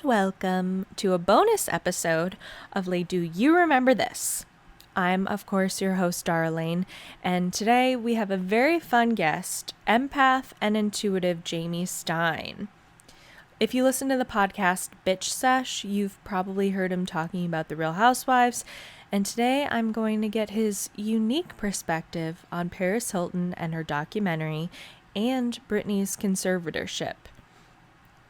welcome to a bonus episode of Do You Remember This? I'm, of course, your host, Darlene, and today we have a very fun guest, empath and intuitive Jamie Stein. If you listen to the podcast Bitch Sesh, you've probably heard him talking about the Real Housewives, and today I'm going to get his unique perspective on Paris Hilton and her documentary and Britney's conservatorship.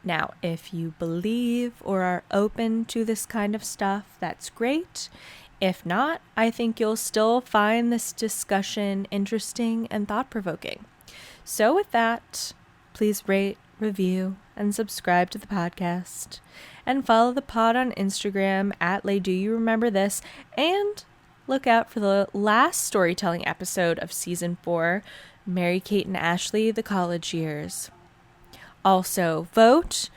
Now, if you believe or are open to this kind of stuff, that's great. If not, I think you'll still find this discussion interesting and thought-provoking. So with that, please rate, review, and subscribe to the podcast. And follow the pod on Instagram at Do You Remember This? And look out for the last storytelling episode of Season 4, Mary-Kate and Ashley, The College Years. Also, vote,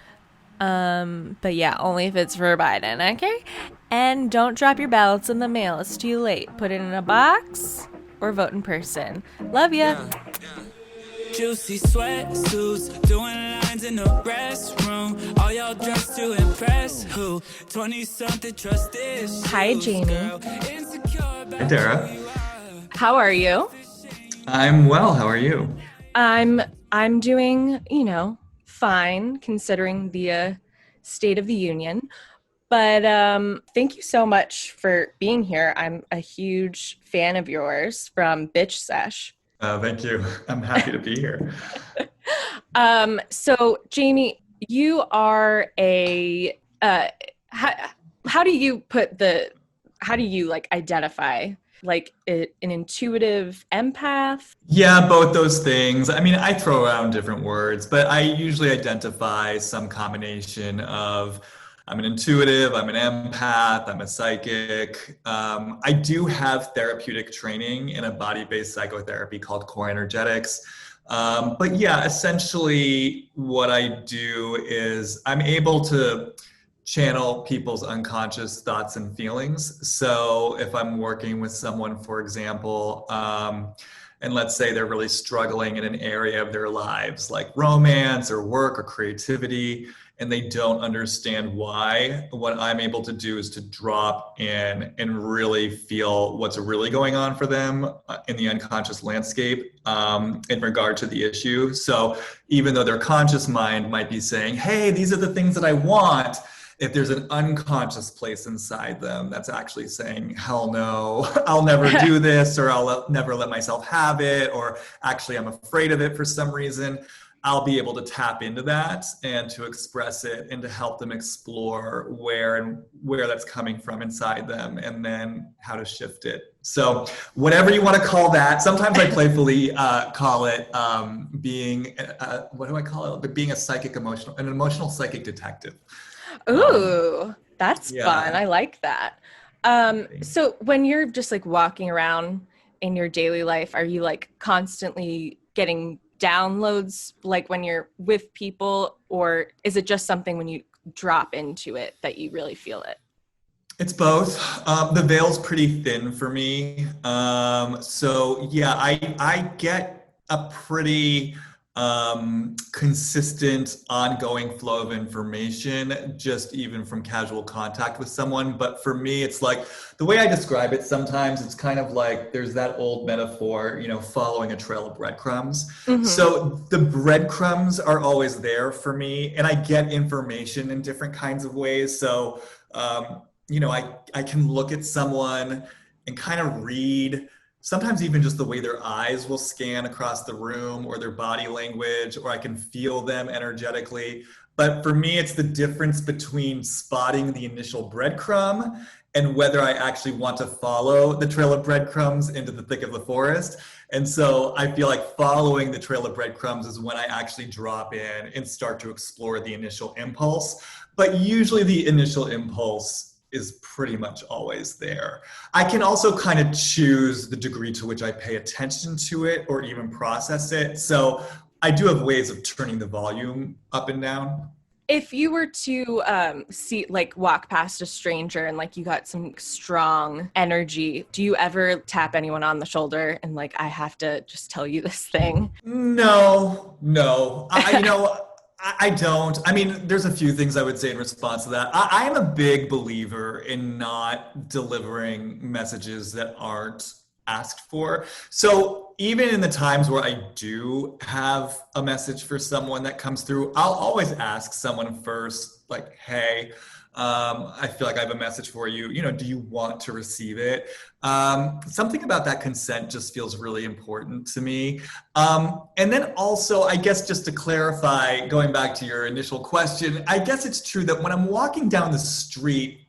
but yeah, only if it's for Biden, okay? And don't drop your ballots in the mail. It's too late. Put it in a box or vote in person. Love ya. Juicy sweatsuits, doing lines in the restroom. All y'all dressed to impress who? 20-something trust this. Hi, Jamie. Hi, Dara. How are you? I'm well. How are you? I'm doing, fine considering the state of the union. But thank you so much for being here. I'm a huge fan of yours from Bitch Sesh. Thank you. I'm happy to be here. So Jamie, you are how do you identify an intuitive empath? Yeah, both those things. I mean, I throw around different words, but I usually identify some combination of I'm an intuitive, I'm an empath, I'm a psychic. I do have therapeutic training in a body-based psychotherapy called core energetics. But yeah, essentially what I do is I'm able to channel people's unconscious thoughts and feelings. So if I'm working with someone, for example, and let's say they're really struggling in an area of their lives, like romance or work or creativity, and they don't understand why, what I'm able to do is to drop in and really feel what's really going on for them in the unconscious landscape in regard to the issue. So even though their conscious mind might be saying, hey, these are the things that I want, if there's an unconscious place inside them that's actually saying, hell no, I'll never do this, or I'll never let myself have it, or actually I'm afraid of it for some reason, I'll be able to tap into that and to express it and to help them explore where that's coming from inside them and then how to shift it. So whatever you want to call that, sometimes I playfully call it being, what do I call it? Being an emotional psychic detective. Ooh, that's yeah. fun. I like that. So when you're just walking around in your daily life, are you constantly getting downloads when you're with people, or is it just something when you drop into it that you really feel it? It's both. The veil's pretty thin for me. So yeah, I get a pretty consistent ongoing flow of information, just even from casual contact with someone. But for me, it's the way I describe it, sometimes it's kind of like there's that old metaphor, following a trail of breadcrumbs. Mm-hmm. So the breadcrumbs are always there for me, and I get information in different kinds of ways. So, I can look at someone and kind of read sometimes even just the way their eyes will scan across the room, or their body language, or I can feel them energetically. But for me, it's the difference between spotting the initial breadcrumb and whether I actually want to follow the trail of breadcrumbs into the thick of the forest. And so I feel like following the trail of breadcrumbs is when I actually drop in and start to explore the initial impulse. But usually the initial impulse is pretty much always there. I can also kind of choose the degree to which I pay attention to it or even process it. So I do have ways of turning the volume up and down. If you were to walk past a stranger and you got some strong energy, do you ever tap anyone on the shoulder and I have to just tell you this thing? No. I don't. I mean, there's a few things I would say in response to that. I am a big believer in not delivering messages that aren't asked for. So even in the times where I do have a message for someone that comes through, I'll always ask someone first, like, hey, I feel like I have a message for you. Do you want to receive it? Something about that consent just feels really important to me. And then also, I guess just to clarify, going back to your initial question, I guess it's true that when I'm walking down the street,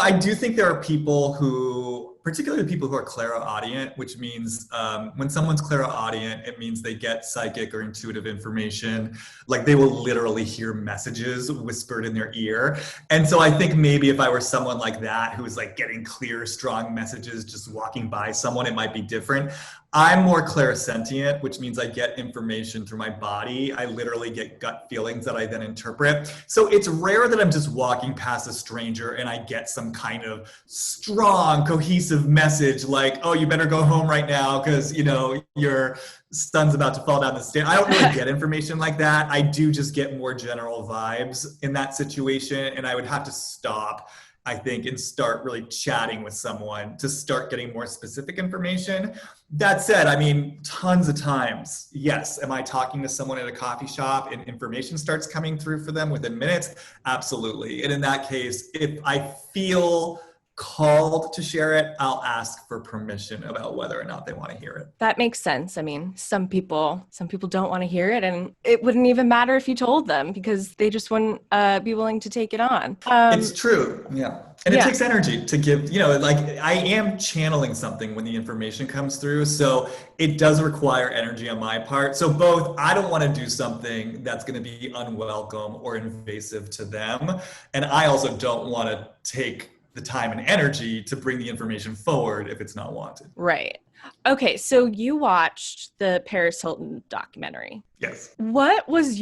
I do think there are people who, particularly people who are clairaudient, which means when someone's clairaudient, it means they get psychic or intuitive information. Like they will literally hear messages whispered in their ear. And so I think maybe if I were someone like that, who is like getting clear, strong messages just walking by someone, it might be different. I'm more clairsentient, which means I get information through my body. I literally get gut feelings that I then interpret. So it's rare that I'm just walking past a stranger and I get some kind of strong, cohesive message like, oh, you better go home right now because, your son's about to fall down the stairs. I don't really get information like that. I do just get more general vibes in that situation. And I would have to stop, I think, and start really chatting with someone to start getting more specific information. That said, I mean, tons of times, yes. Am I talking to someone at a coffee shop and information starts coming through for them within minutes? Absolutely. And in that case, if I feel called to share it, I'll ask for permission about whether or not they want to hear it. That makes sense. I mean, some people don't want to hear it, and it wouldn't even matter if you told them because they just wouldn't be willing to take it on. It's true. Yeah. And it takes energy to give, like I am channeling something when the information comes through. So it does require energy on my part. So both, I don't want to do something that's going to be unwelcome or invasive to them. And I also don't want to take the time and energy to bring the information forward if it's not wanted. Right. Okay, so you watched the Paris Hilton documentary. Yes. What was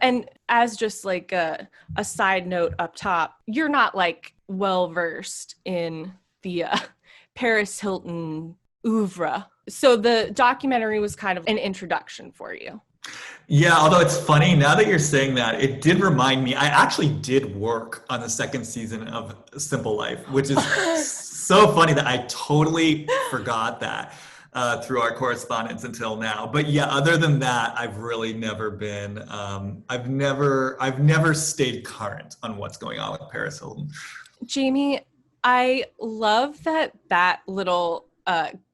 and as just like a side note up top, you're not like well-versed in the Paris Hilton oeuvre. So the documentary was kind of an introduction for you. Yeah, although it's funny, now that you're saying that, it did remind me, I actually did work on the second season of Simple Life, which is so funny that I totally forgot that through our correspondence until now. But yeah, other than that, I've really never been, I've never stayed current on what's going on with Paris Hilton. Jamie, I love that little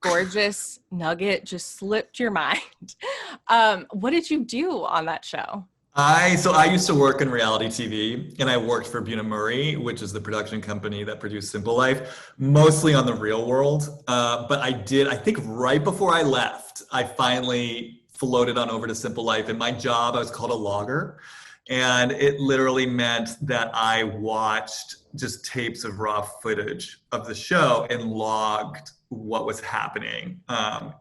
gorgeous nugget just slipped your mind. What did you do on that show? I used to work in reality TV, and I worked for Buena Murray, which is the production company that produced Simple Life, mostly on The Real World. But I think right before I left, I finally floated on over to Simple Life. And my job, I was called a logger. And it literally meant that I watched just tapes of raw footage of the show and logged what was happening on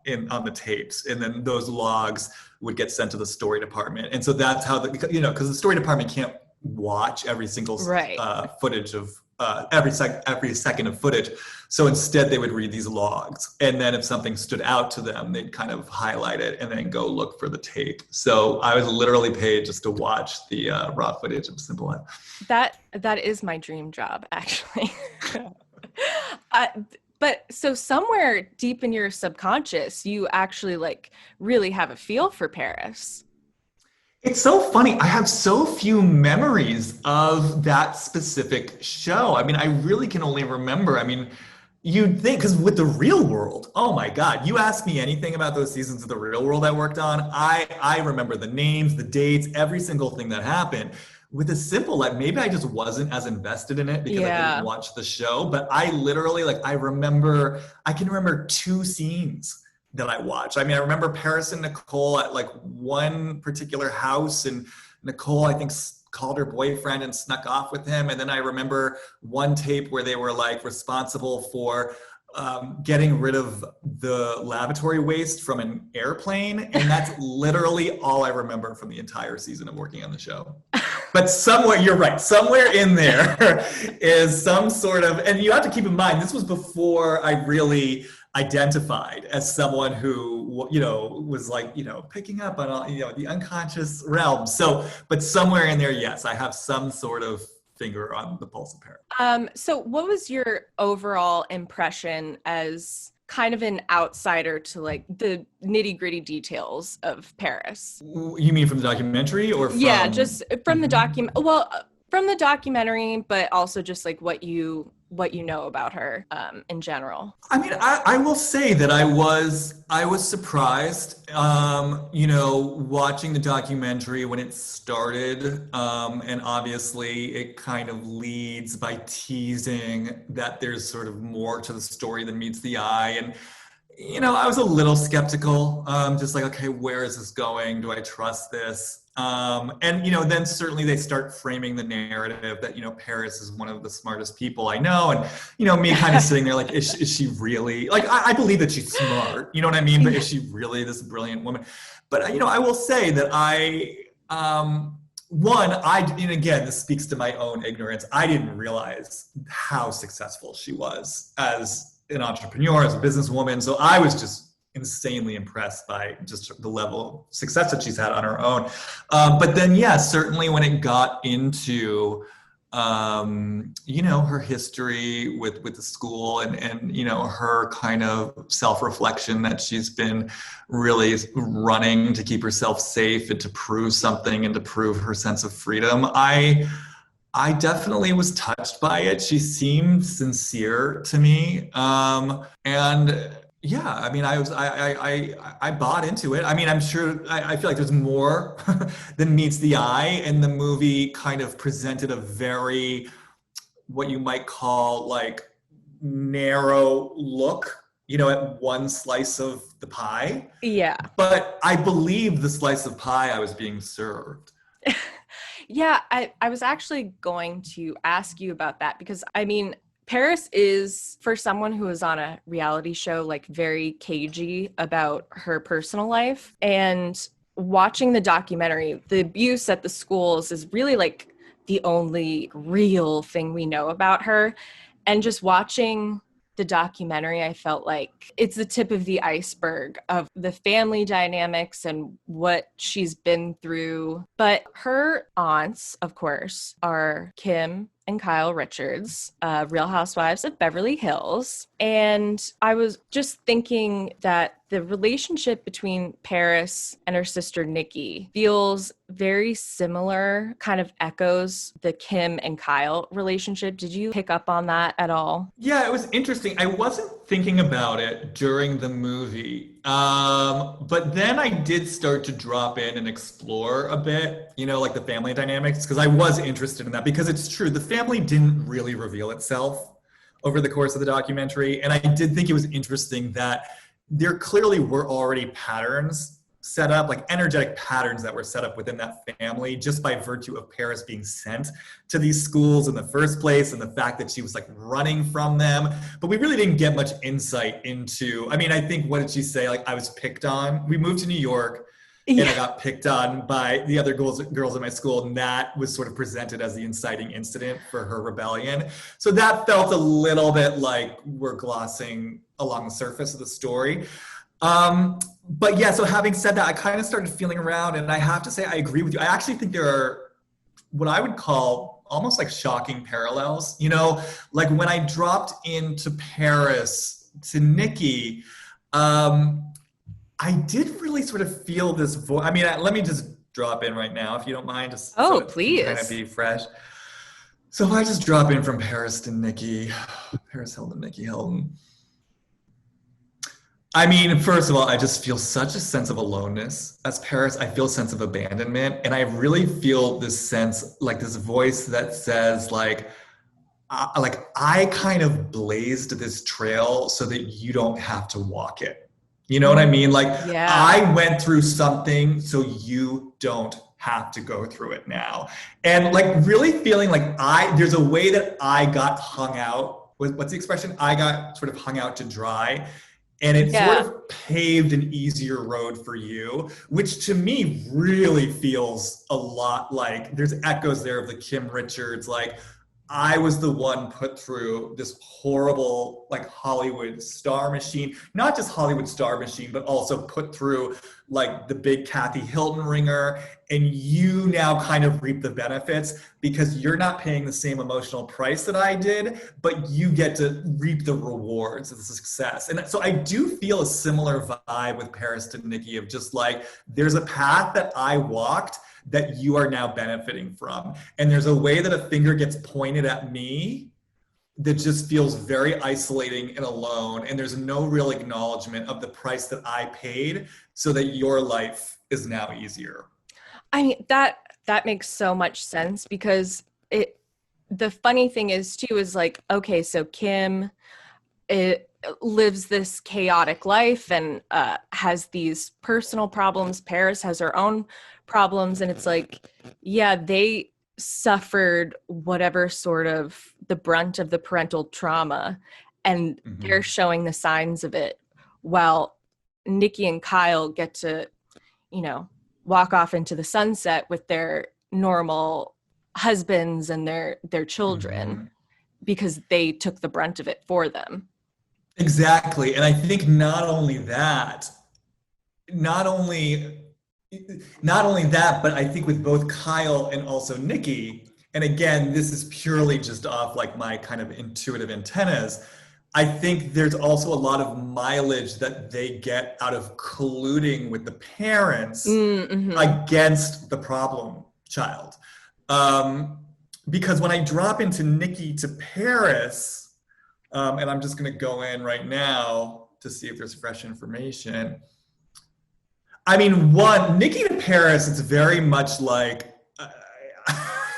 the tapes. And then those logs would get sent to the story department. And so that's how, because the story department can't watch every single footage of every second of footage. So instead they would read these logs. And then if something stood out to them, they'd kind of highlight it and then go look for the tape. So I was literally paid just to watch the raw footage of Simple Life. That is my dream job, actually. But so somewhere deep in your subconscious, you actually like really have a feel for Paris. It's so funny. I have so few memories of that specific show. I mean, I really can only remember. I mean, you'd think, because with The Real World, oh my God, you ask me anything about those seasons of The Real World I worked on, I remember the names, the dates, every single thing that happened. With a Simple Life, maybe I just wasn't as invested in it because I didn't watch the show, but I literally, I can remember 2 scenes that I watched. I mean, I remember Paris and Nicole at one particular house, and Nicole, I think, called her boyfriend and snuck off with him. And then I remember one tape where they were responsible for getting rid of the lavatory waste from an airplane. And that's literally all I remember from the entire season of working on the show. But somewhere, you're right, somewhere in there is some sort of, and you have to keep in mind, this was before I really identified as someone who was like, picking up on all, the unconscious realm. So, but somewhere in there, yes, I have some sort of finger on the pulse of Paris. So what was your overall impression as kind of an outsider to like the nitty-gritty details of Paris? You mean from the documentary or from? Yeah, just from the from the documentary, but also just like what you know about her in general. I mean, I will say that I was surprised, watching the documentary when it started, and obviously it kind of leads by teasing that there's sort of more to the story than meets the eye. And, I was a little skeptical, just like, okay, where is this going? Do I trust this? And then certainly they start framing the narrative that, Paris is one of the smartest people I know. And, me kind of sitting there like, is she really, like, I believe that she's smart, you know what I mean? But is she really this brilliant woman? But, I will say that and again, this speaks to my own ignorance. I didn't realize how successful she was as an entrepreneur, as a businesswoman. So I was just insanely impressed by just the level of success that she's had on her own. But then, certainly when it got into, her history with the school and her kind of self-reflection that she's been really running to keep herself safe and to prove something and to prove her sense of freedom, I definitely was touched by it. She seemed sincere to me. Yeah, I mean, I bought into it. I mean, I'm sure, I feel like there's more than meets the eye, and the movie kind of presented a very, what you might call like narrow look, at one slice of the pie. Yeah. But I believe the slice of pie I was being served. Yeah, I was actually going to ask you about that because, I mean, Paris is, for someone who is on a reality show, like very cagey about her personal life. And watching the documentary, the abuse at the schools is really like the only real thing we know about her. And just watching the documentary, I felt like it's the tip of the iceberg of the family dynamics and what she's been through. But her aunts, of course, are Kim and Kyle Richards, Real Housewives of Beverly Hills. And I was just thinking that the relationship between Paris and her sister Nikki feels very similar, kind of echoes the Kim and Kyle relationship. Did you pick up on that at all? Yeah, it was interesting. I wasn't thinking about it during the movie. But then I did start to drop in and explore a bit, like the family dynamics, because I was interested in that, because it's true. The family didn't really reveal itself over the course of the documentary. And I did think it was interesting that there clearly were already patterns set up, like energetic patterns that were set up within that family just by virtue of Paris being sent to these schools in the first place and the fact that she was like running from them. But we really didn't get much insight into, I mean, I think, what did she say? Like, I was picked on. We moved to New York and I got picked on by the other girls in my school. And that was sort of presented as the inciting incident for her rebellion. So that felt a little bit like we're glossing along the surface of the story. But yeah, so having said that, I kind of started feeling around, and I have to say, I agree with you. I actually think there are what I would call almost like shocking parallels. Like when I dropped into Paris to Nikki, I did really sort of feel this voice. I mean, let me just drop in right now, if you don't mind. Just please. Kind of be fresh. So if I just drop in from Paris to Nikki, Paris Hilton, Nikki Hilton. I mean, first of all, I just feel such a sense of aloneness as Paris. I feel a sense of abandonment. And I really feel this sense, like this voice that says like I kind of blazed this trail so that you don't have to walk it. You know what I mean? Like, yeah. I went through something so you don't have to go through it now. And like really feeling like there's a way that I got hung out. What's the expression? I got sort of hung out to dry. And it sort of paved an easier road for you, which to me really feels a lot like there's echoes there of the Kim Richards, like, I was the one put through this horrible like Hollywood star machine, not just Hollywood star machine, but also put through like the big Kathy Hilton ringer. And you now kind of reap the benefits because you're not paying the same emotional price that I did, but you get to reap the rewards of the success. And so I do feel a similar vibe with Paris to Nikki of just like, there's a path that I walked that you are now benefiting from. And there's a way that a finger gets pointed at me that just feels very isolating and alone. And there's no real acknowledgement of the price that I paid so that your life is now easier. I mean, that makes so much sense because the funny thing is too, is like, okay, so Kim lives this chaotic life and has these personal problems. Paris has her own problems. And it's like, yeah, they suffered whatever sort of the brunt of the parental trauma and they're showing the signs of it while Nikki and Kyle get to, you know, walk off into the sunset with their normal husbands and their children because they took the brunt of it for them. Exactly. And I think not only that, but I think with both Kyle and also Nikki, and again, this is purely just off like my kind of intuitive antennas, I think there's also a lot of mileage that they get out of colluding with the parents against the problem child. Because when I drop into Nikki to Paris, and I'm just going to go in right now to see if there's fresh information. I mean, one, Nikki to Paris, it's very much like,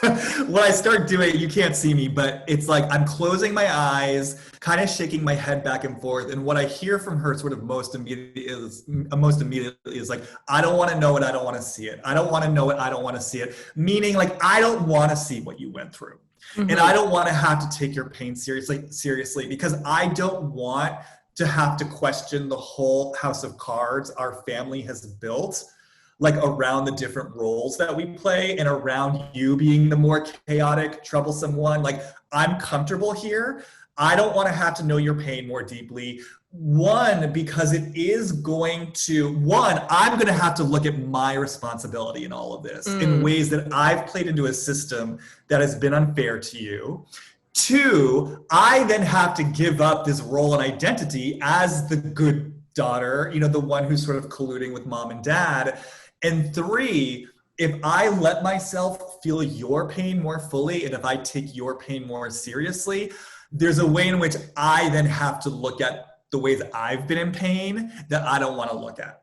when I start doing it, you can't see me, but it's like I'm closing my eyes, kind of shaking my head back and forth. And what I hear from her sort of most immediately is like, I don't want to know it. I don't want to see it. I don't want to know it. I don't want to see it. Meaning like, I don't want to see what you went through. And I don't want to have to take your pain seriously because I don't want to have to question the whole house of cards our family has built, like around the different roles that we play and around you being the more chaotic, troublesome one. Like, I'm comfortable here. I don't want to have to know your pain more deeply. One, because it is going to, I'm going to have to look at my responsibility in all of this in ways that I've played into a system that has been unfair to you. Two, I then have to give up this role and identity as the good daughter, you know, the one who's sort of colluding with mom and dad. And three, if I let myself feel your pain more fully, and if I take your pain more seriously, there's a way in which I then have to look at the ways I've been in pain that I don't want to look at.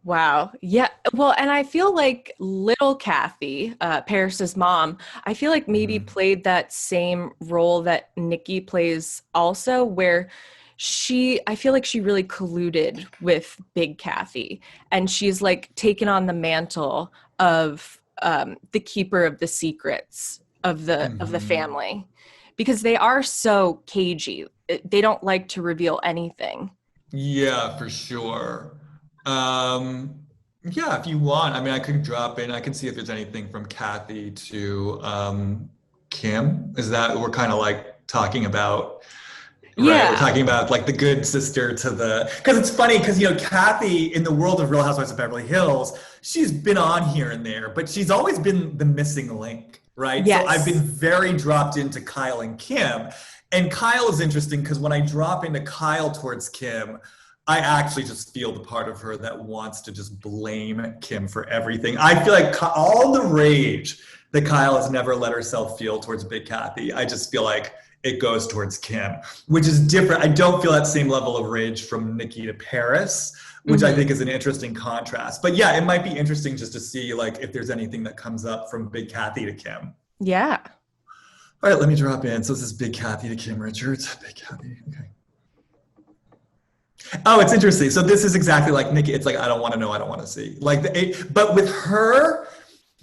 Wow. Yeah. Well, and I feel like little Kathy, Paris's mom, I feel like maybe played that same role that Nikki plays also, where I feel like she really colluded with Big Kathy, and she's like taken on the mantle of the keeper of the secrets of the family, because they are so cagey. They don't like to reveal anything. Yeah, for sure. Yeah, if you want, I mean, I could drop in. I can see if there's anything from Kathy to Kim. Is that we're kind of like talking about? Right? Yeah, we're talking about like the good sister to the, because it's funny because, you know, Kathy in the world of Real Housewives of Beverly Hills, she's been on here and there, but she's always been the missing link, right? Yes. So I've been very dropped into Kyle and Kim. And Kyle is interesting because when I drop into Kyle towards Kim, I actually just feel the part of her that wants to just blame Kim for everything. I feel like all the rage that Kyle has never let herself feel towards Big Kathy, I just feel like it goes towards Kim, which is different. I don't feel that same level of rage from Nikki to Paris, which I think is an interesting contrast. But yeah, it might be interesting just to see like if there's anything that comes up from Big Kathy to Kim. Yeah. All right, let me drop in. So this is Big Kathy to Kim Richards. Big Kathy, okay. Oh, it's interesting. So this is exactly like Nikki. It's like, I don't want to know, I don't want to see. But with her,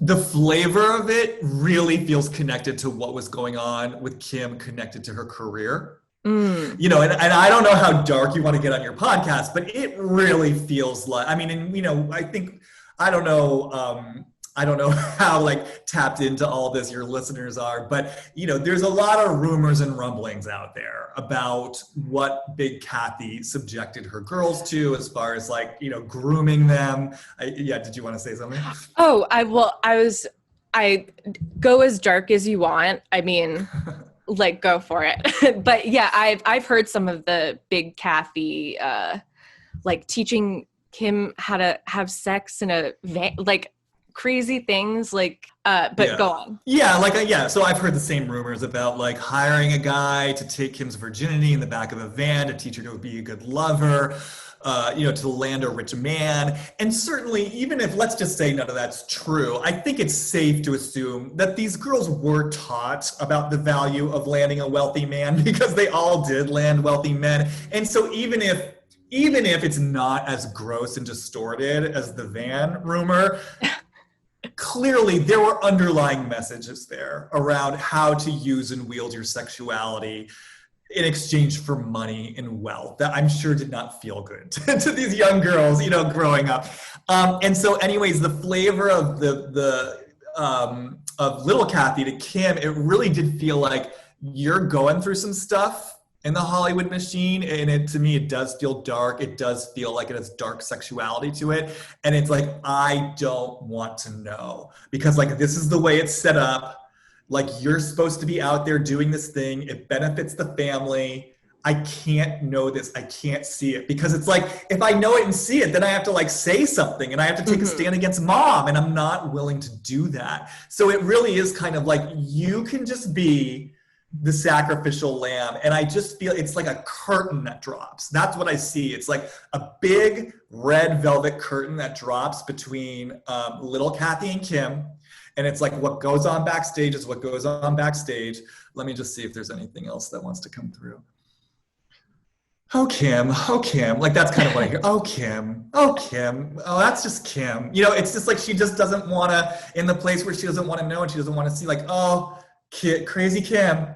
the flavor of it really feels connected to what was going on with Kim, connected to her career. You know, and I don't know how dark you want to get on your podcast, but it really feels like, I mean, and you know, I think, I don't know I don't know how like tapped into all this your listeners are, but there's a lot of rumors and rumblings out there about what Big Kathy subjected her girls to as far as like, grooming them. Did you want to say something? Oh, I go as dark as you want. I mean, like, go for it. But yeah, I've heard some of the Big Kathy, like teaching Kim how to have sex in a van, like crazy things, like, but go on. Yeah, so I've heard the same rumors about like hiring a guy to take Kim's virginity in the back of a van to teach her to be a good lover, to land a rich man. And certainly, even if, let's just say none of that's true, I think it's safe to assume that these girls were taught about the value of landing a wealthy man, because they all did land wealthy men. And so even if it's not as gross and distorted as the van rumor, clearly there were underlying messages there around how to use and wield your sexuality in exchange for money and wealth that I'm sure did not feel good to these young girls, growing up. And so anyways, the flavor of of little Kathy to Kim, it really did feel like you're going through some stuff in the Hollywood machine, and to me, it does feel dark. It does feel like it has dark sexuality to it. And it's like, I don't want to know, because like, this is the way it's set up. Like, you're supposed to be out there doing this thing. It benefits the family. I can't know this. I can't see it, because it's like, if I know it and see it, then I have to like say something, and I have to take a stand against mom, and I'm not willing to do that. So it really is kind of like, you can just be the sacrificial lamb. And I just feel it's like a curtain that drops. That's what I see. It's like a big red velvet curtain that drops between little Kathy and Kim. And it's like, what goes on backstage is what goes on backstage. Let me just see if there's anything else that wants to come through. Oh, Kim. Like, that's kind of what I hear. Oh, Kim. Oh, that's just Kim. It's just like, she just doesn't want to, in the place where she doesn't want to know and she doesn't want to see, like, oh, crazy Kim.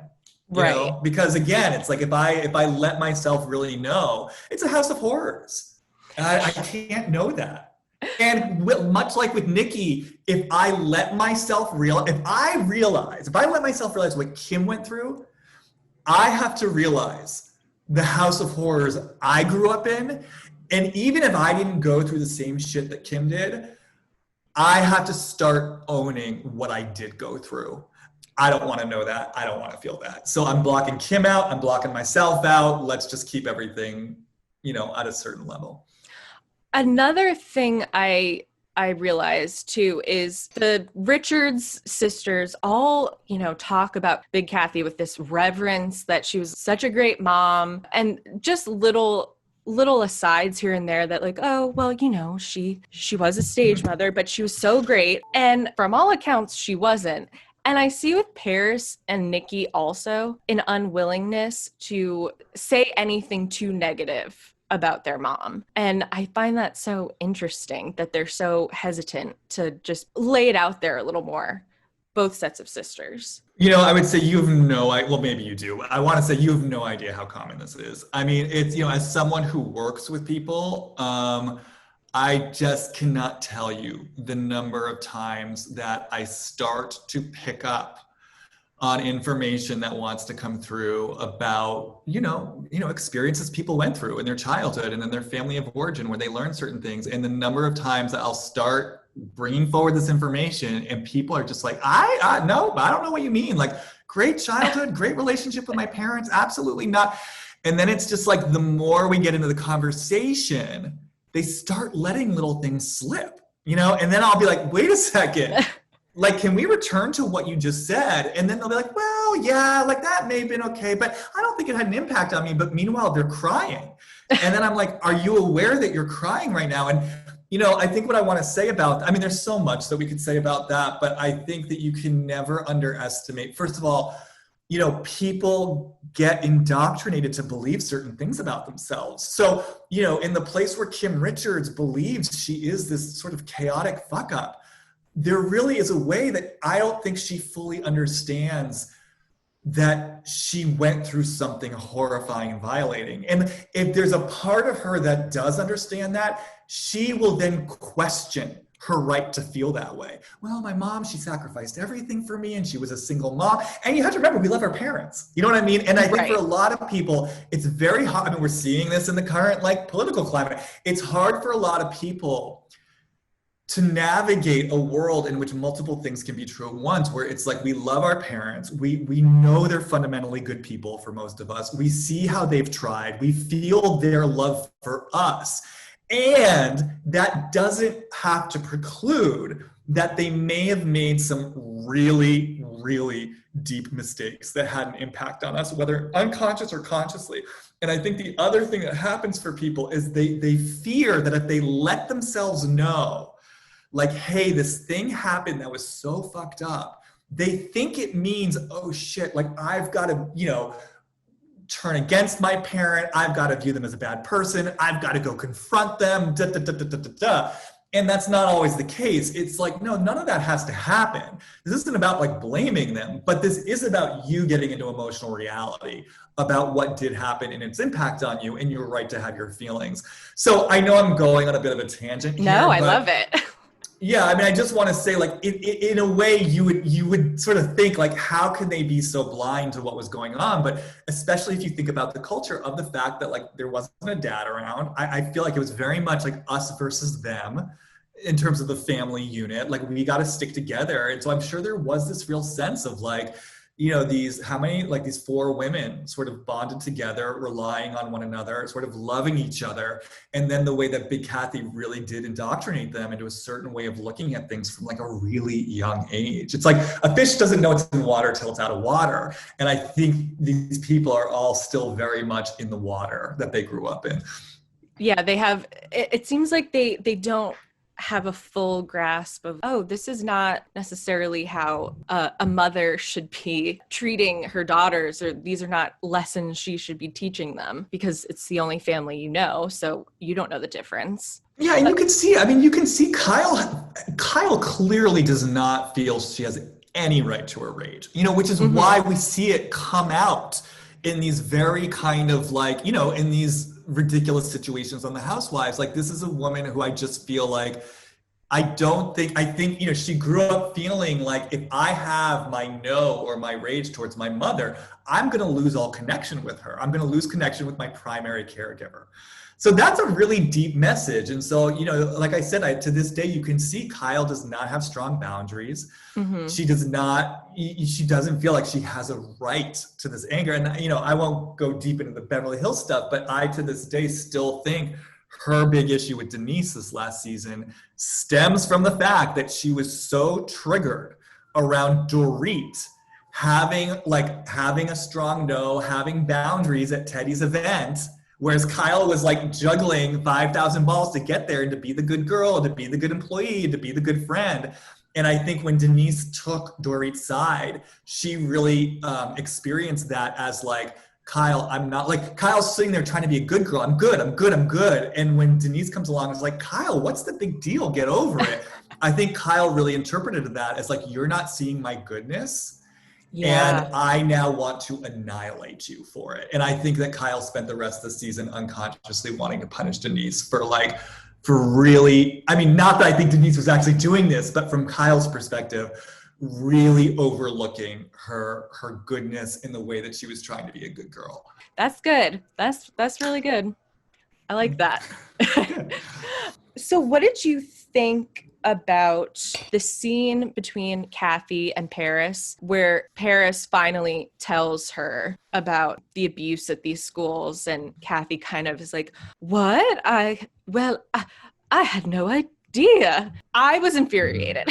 Right. Because again, it's like, if I let myself really know, it's a house of horrors. I can't know that. And much like with Nikki, if I let myself realize what Kim went through, I have to realize the house of horrors I grew up in. And even if I didn't go through the same shit that Kim did, I have to start owning what I did go through. I don't want to know that. I don't want to feel that. So I'm blocking Kim out. I'm blocking myself out. Let's just keep everything, at a certain level. Another thing I realized too is the Richards sisters all, talk about Big Kathy with this reverence, that she was such a great mom, and just little asides here and there that like, oh, well, she was a stage mother, but she was so great. And from all accounts, she wasn't. And I see with Paris and Nikki also an unwillingness to say anything too negative about their mom. And I find that so interesting that they're so hesitant to just lay it out there a little more, both sets of sisters. I would say well, maybe you do. I want to say you have no idea how common this is. I mean, it's, as someone who works with people, I just cannot tell you the number of times that I start to pick up on information that wants to come through about, experiences people went through in their childhood and in their family of origin where they learned certain things. And the number of times that I'll start bringing forward this information and people are just like, no, I don't know what you mean. Like, great childhood, great relationship with my parents. Absolutely not. And then it's just like, the more we get into the conversation, they start letting little things slip, and then I'll be like, wait a second, like, can we return to what you just said? And then they'll be like, well, yeah, like that may have been okay, but I don't think it had an impact on me. But meanwhile, they're crying. And then I'm like, are you aware that you're crying right now? And, I think what I want to say there's so much that we could say about that, but I think that you can never underestimate, first of all, people get indoctrinated to believe certain things about themselves. So, in the place where Kim Richards believes she is this sort of chaotic fuck up, there really is a way that I don't think she fully understands that she went through something horrifying and violating. And if there's a part of her that does understand that, she will then question her right to feel that way. Well, my mom, she sacrificed everything for me and she was a single mom. And you have to remember, we love our parents. You know what I mean? And I think for a lot of people, it's very hard. I mean, we're seeing this in the current like political climate. It's hard for a lot of people to navigate a world in which multiple things can be true at once, where it's like we love our parents, we know they're fundamentally good people for most of us, we see how they've tried, we feel their love for us, and that doesn't have to preclude that they may have made some really, really deep mistakes that had an impact on us, whether unconscious or consciously. And I think the other thing that happens for people is they fear that if they let themselves know, like, hey, this thing happened that was so fucked up, they think it means, oh shit, like I've got to, you know, turn against my parent, I've got to view them as a bad person, I've got to go confront them, da, da, da, da, da, da, da. And that's not always the case. It's like, no, none of that has to happen. This isn't about like blaming them, but this is about you getting into emotional reality about what did happen and its impact on you and your right to have your feelings. So I know I'm going on a bit of a tangent here. No, I love it. Yeah, I mean, I just want to say, like, in a way, you would sort of think, like, how can they be so blind to what was going on? But especially if you think about the culture of the fact that, like, there wasn't a dad around, I feel like it was very much like us versus them in terms of the family unit. Like, we got to stick together. And so I'm sure there was this real sense of, like, you know, these 4 women sort of bonded together, relying on one another, sort of loving each other. And then the way that Big Kathy really did indoctrinate them into a certain way of looking at things from like a really young age. It's like a fish doesn't know it's in water till it's out of water. And I think these people are all still very much in the water that they grew up in. Yeah, they have, it seems like they don't have a full grasp of, oh, this is not necessarily how a mother should be treating her daughters, or these are not lessons she should be teaching them, because it's the only family you know, so you don't know the difference. Yeah, and you can see Kyle clearly does not feel she has any right to her rage, you know, which is why we see it come out in these very kind of like, you know, in these ridiculous situations on the Housewives. Like, this is a woman who I just feel like, I think, you know, she grew up feeling like if I have my no or my rage towards my mother, I'm going to lose all connection with her. I'm going to lose connection with my primary caregiver. So that's a really deep message. And so, you know, like I said, to this day, you can see Kyle does not have strong boundaries. She doesn't feel like she has a right to this anger. And, you know, I won't go deep into the Beverly Hills stuff, but I, to this day, still think her big issue with Denise this last season stems from the fact that she was so triggered around Dorit having a strong no, having boundaries at Teddy's event, whereas Kyle was like juggling 5,000 balls to get there and to be the good girl, to be the good employee, to be the good friend. And I think when Denise took Dorit's side, she really experienced that as like, Kyle, I'm not, like, Kyle's sitting there trying to be a good girl. I'm good. And when Denise comes along, it's like, Kyle, what's the big deal? Get over it. I think Kyle really interpreted that as like, you're not seeing my goodness. Yeah. And I now want to annihilate you for it. And I think that Kyle spent the rest of the season unconsciously wanting to punish Denise for really, I mean, not that I think Denise was actually doing this, but from Kyle's perspective, really overlooking her goodness in the way that she was trying to be a good girl. That's good. That's really good. I like that. So what did you think about the scene between Kathy and Paris, where Paris finally tells her about the abuse at these schools, and Kathy kind of is like, what? I had no idea. I was infuriated.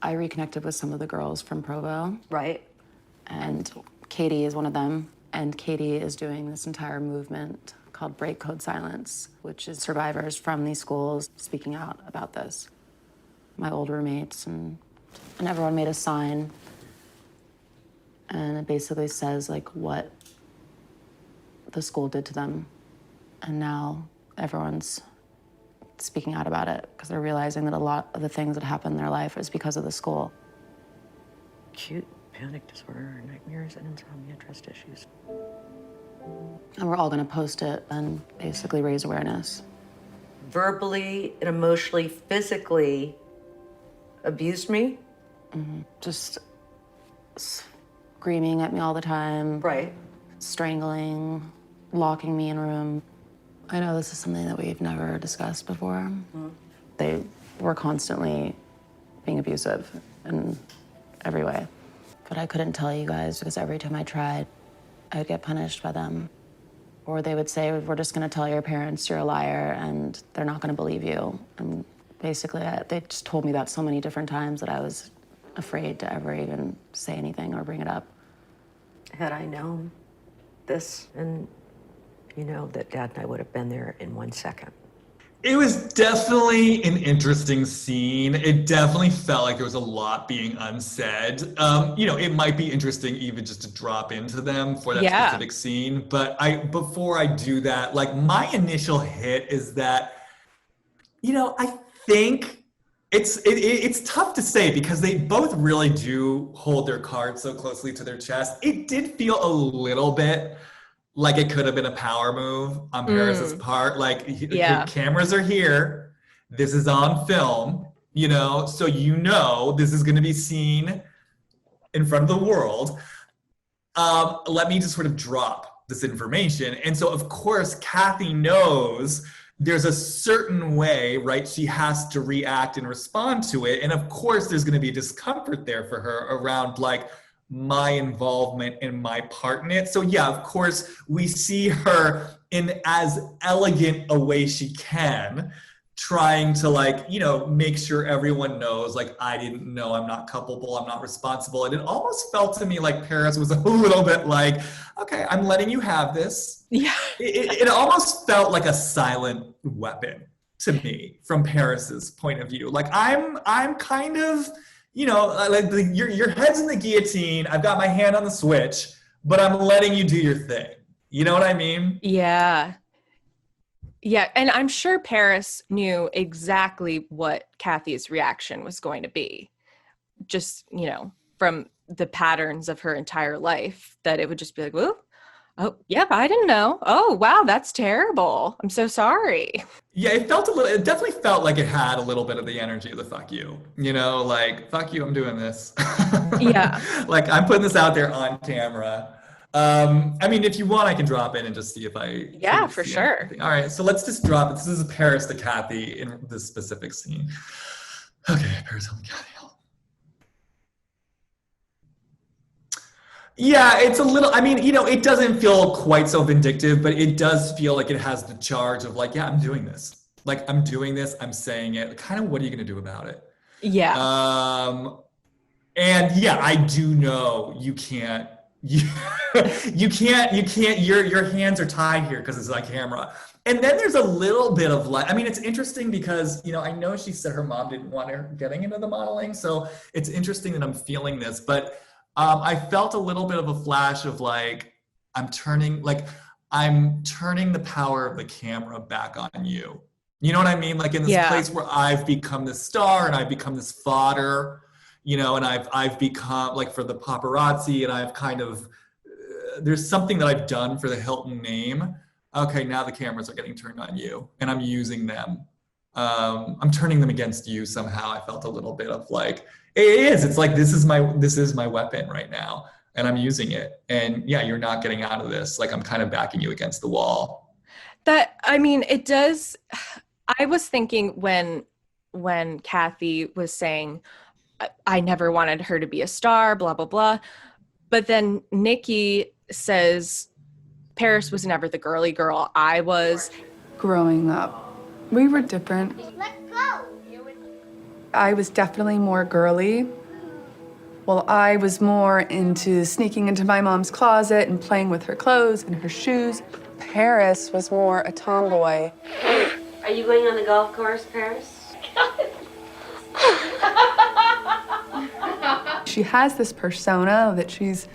I reconnected with some of the girls from Provo. Right. And Katie is one of them. And Katie is doing this entire movement called Break Code Silence, which is survivors from these schools speaking out about this. My old roommates and everyone made a sign. And it basically says like what the school did to them. And now everyone's speaking out about it because they're realizing that a lot of the things that happen in their life is because of the school. Acute panic disorder, nightmares, and insomnia, trust issues. And we're all gonna post it and basically raise awareness. verbally and emotionally, physically abused me. Just screaming at me all the time. Right. Strangling, locking me in a room. I know this is something that we've never discussed before. They were constantly being abusive in every way. But I couldn't tell you guys because every time I tried, I would get punished by them. Or they would say, we're just gonna tell your parents you're a liar and they're not gonna believe you. And basically, they just told me that so many different times that I was afraid to ever even say anything or bring it up. Had I known this, and you know that Dad and I would have been there in 1 second. It was definitely an interesting scene. It definitely felt like there was a lot being unsaid. It might be interesting even just to drop into them for that specific scene. But before I do that, like my initial hit is that, I think it's tough to say because they both really do hold their cards so closely to their chest. It did feel a little bit like it could have been a power move on Paris's part. Like, cameras are here. This is on film, so this is going to be seen in front of the world. Let me just sort of drop this information. And so, of course, Kathy knows there's a certain way, right? She has to react and respond to it. And of course, there's going to be discomfort there for her around like, my involvement and my part in it. So yeah, of course, we see her in as elegant a way she can, trying to make sure everyone knows, I didn't know, I'm not culpable, I'm not responsible. And it almost felt to me like Paris was a little bit like, okay, I'm letting you have this. Yeah. It almost felt like a silent weapon to me from Paris's point of view. Like I'm kind of, your head's in the guillotine. I've got my hand on the switch, but I'm letting you do your thing. You know what I mean? Yeah. Yeah. And I'm sure Paris knew exactly what Kathy's reaction was going to be. Just, from the patterns of her entire life, that it would just be like, whoop. Oh, yep, I didn't know. Oh, wow, that's terrible. I'm so sorry. Yeah, it definitely felt like it had a little bit of the energy of the fuck you. Fuck you, I'm doing this. Yeah. I'm putting this out there on camera. If you want, I can drop in and just see if I... Yeah, for sure. Anything. All right, so let's just drop it. This is Paris to Kathy in this specific scene. Okay, Paris, help me, Kathy. Yeah, it's a little, it doesn't feel quite so vindictive, but it does feel like it has the charge of I'm doing this. I'm doing this, I'm saying it. Kind of, what are you going to do about it? Yeah. And yeah, I do know you can't, your hands are tied here because it's on camera. And then there's a little bit of it's interesting because, I know she said her mom didn't want her getting into the modeling. So it's interesting that I'm feeling this, but I felt a little bit of a flash of I'm turning the power of the camera back on you. You know what I mean? In this place where I've become this star and I've become this fodder, and I've become for the paparazzi, and I've kind of, there's something that I've done for the Hilton name. Okay, now the cameras are getting turned on you and I'm using them. I'm turning them against you somehow. I felt a little bit of it is. It's this is my weapon right now, and I'm using it. And yeah, you're not getting out of this. I'm kind of backing you against the wall. It does. I was thinking when Kathy was saying, I never wanted her to be a star, blah, blah, blah. But then Nikki says, Paris was never the girly girl. I was. Growing up, we were different. Let's go. I was definitely more girly. Well, I was more into sneaking into my mom's closet and playing with her clothes and her shoes. Paris was more a tomboy. Are you going on the golf course, Paris? She has this persona that she's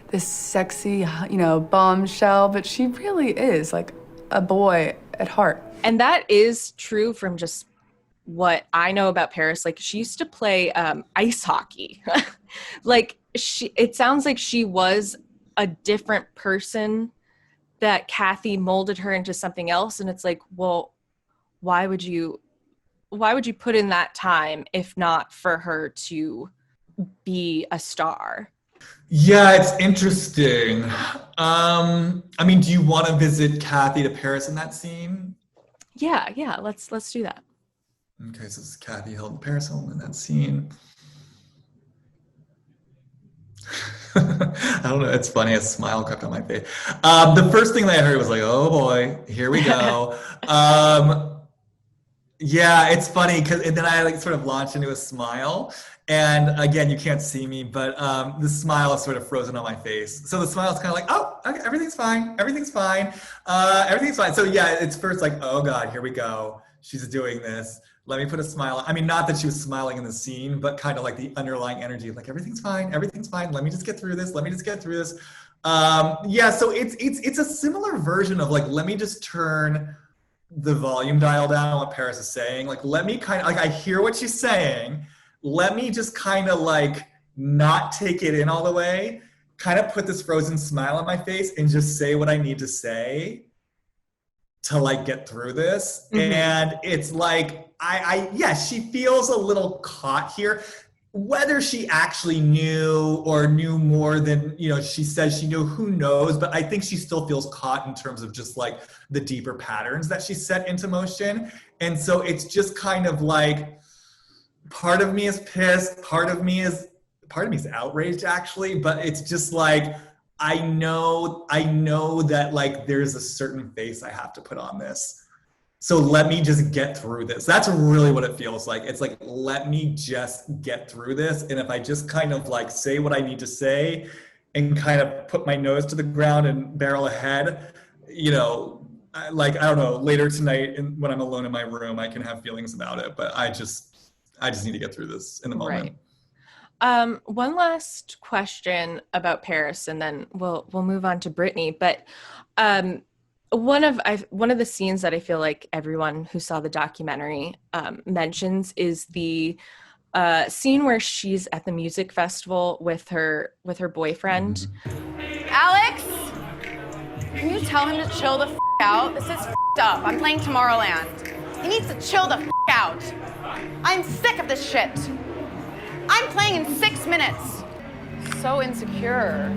this sexy, bombshell, but she really is a boy at heart. And that is true from just what I know about Paris. She used to play ice hockey. It sounds like she was a different person, that Kathy molded her into something else. And it's well, why would you put in that time if not for her to be a star? Yeah, it's interesting. I mean, do you want to visit Kathy to Paris in that scene? Yeah, let's do that. Okay, so this is Kathy Hilton Paris Hilton in that scene. I don't know, it's funny, a smile crept on my face. The first thing that I heard was like, oh boy, here we go. Yeah, it's funny because then I like sort of launched into a smile. And again, you can't see me, but the smile is sort of frozen on my face. So the smile is kind of like, oh, okay, everything's fine. Everything's fine. Everything's fine. So yeah, it's first like, oh God, here we go. She's doing this. Let me put a smile. I mean, not that she was smiling in the scene, but kind of like the underlying energy of like, everything's fine. Everything's fine. Let me just get through this. Let me just get through this. Yeah, so it's a similar version of like, let me just turn the volume dial down on what Paris is saying. Like, let me kind of like, I hear what she's saying. Let me just kind of like not take it in all the way, kind of put this frozen smile on my face and just say what I need to say to like get through this. Mm-hmm. And it's like, yeah, she feels a little caught here. Whether she actually knew or knew more than, you know, she says she knew, who knows? But I think she still feels caught in terms of just like the deeper patterns that she set into motion. And so it's just kind of like, part of me is pissed, part of me is outraged actually, but it's just like, I know that like there's a certain face I have to put on this. So let me just get through this. That's really what it feels like. It's like, let me just get through this. And if I just kind of like say what I need to say and kind of put my nose to the ground and barrel ahead, you know, I don't know, later tonight when I'm alone in my room, I can have feelings about it, but I just need to get through this in the moment. Right. One last question about Paris, and then we'll move on to Britney. But one of the scenes that I feel like everyone who saw the documentary mentions is the scene where she's at the music festival with her boyfriend. Alex, can you tell him to chill the f*** out? This is f***ed up. I'm playing Tomorrowland. He needs to chill the f*** out. I'm sick of this shit. I'm playing in 6 minutes. So insecure.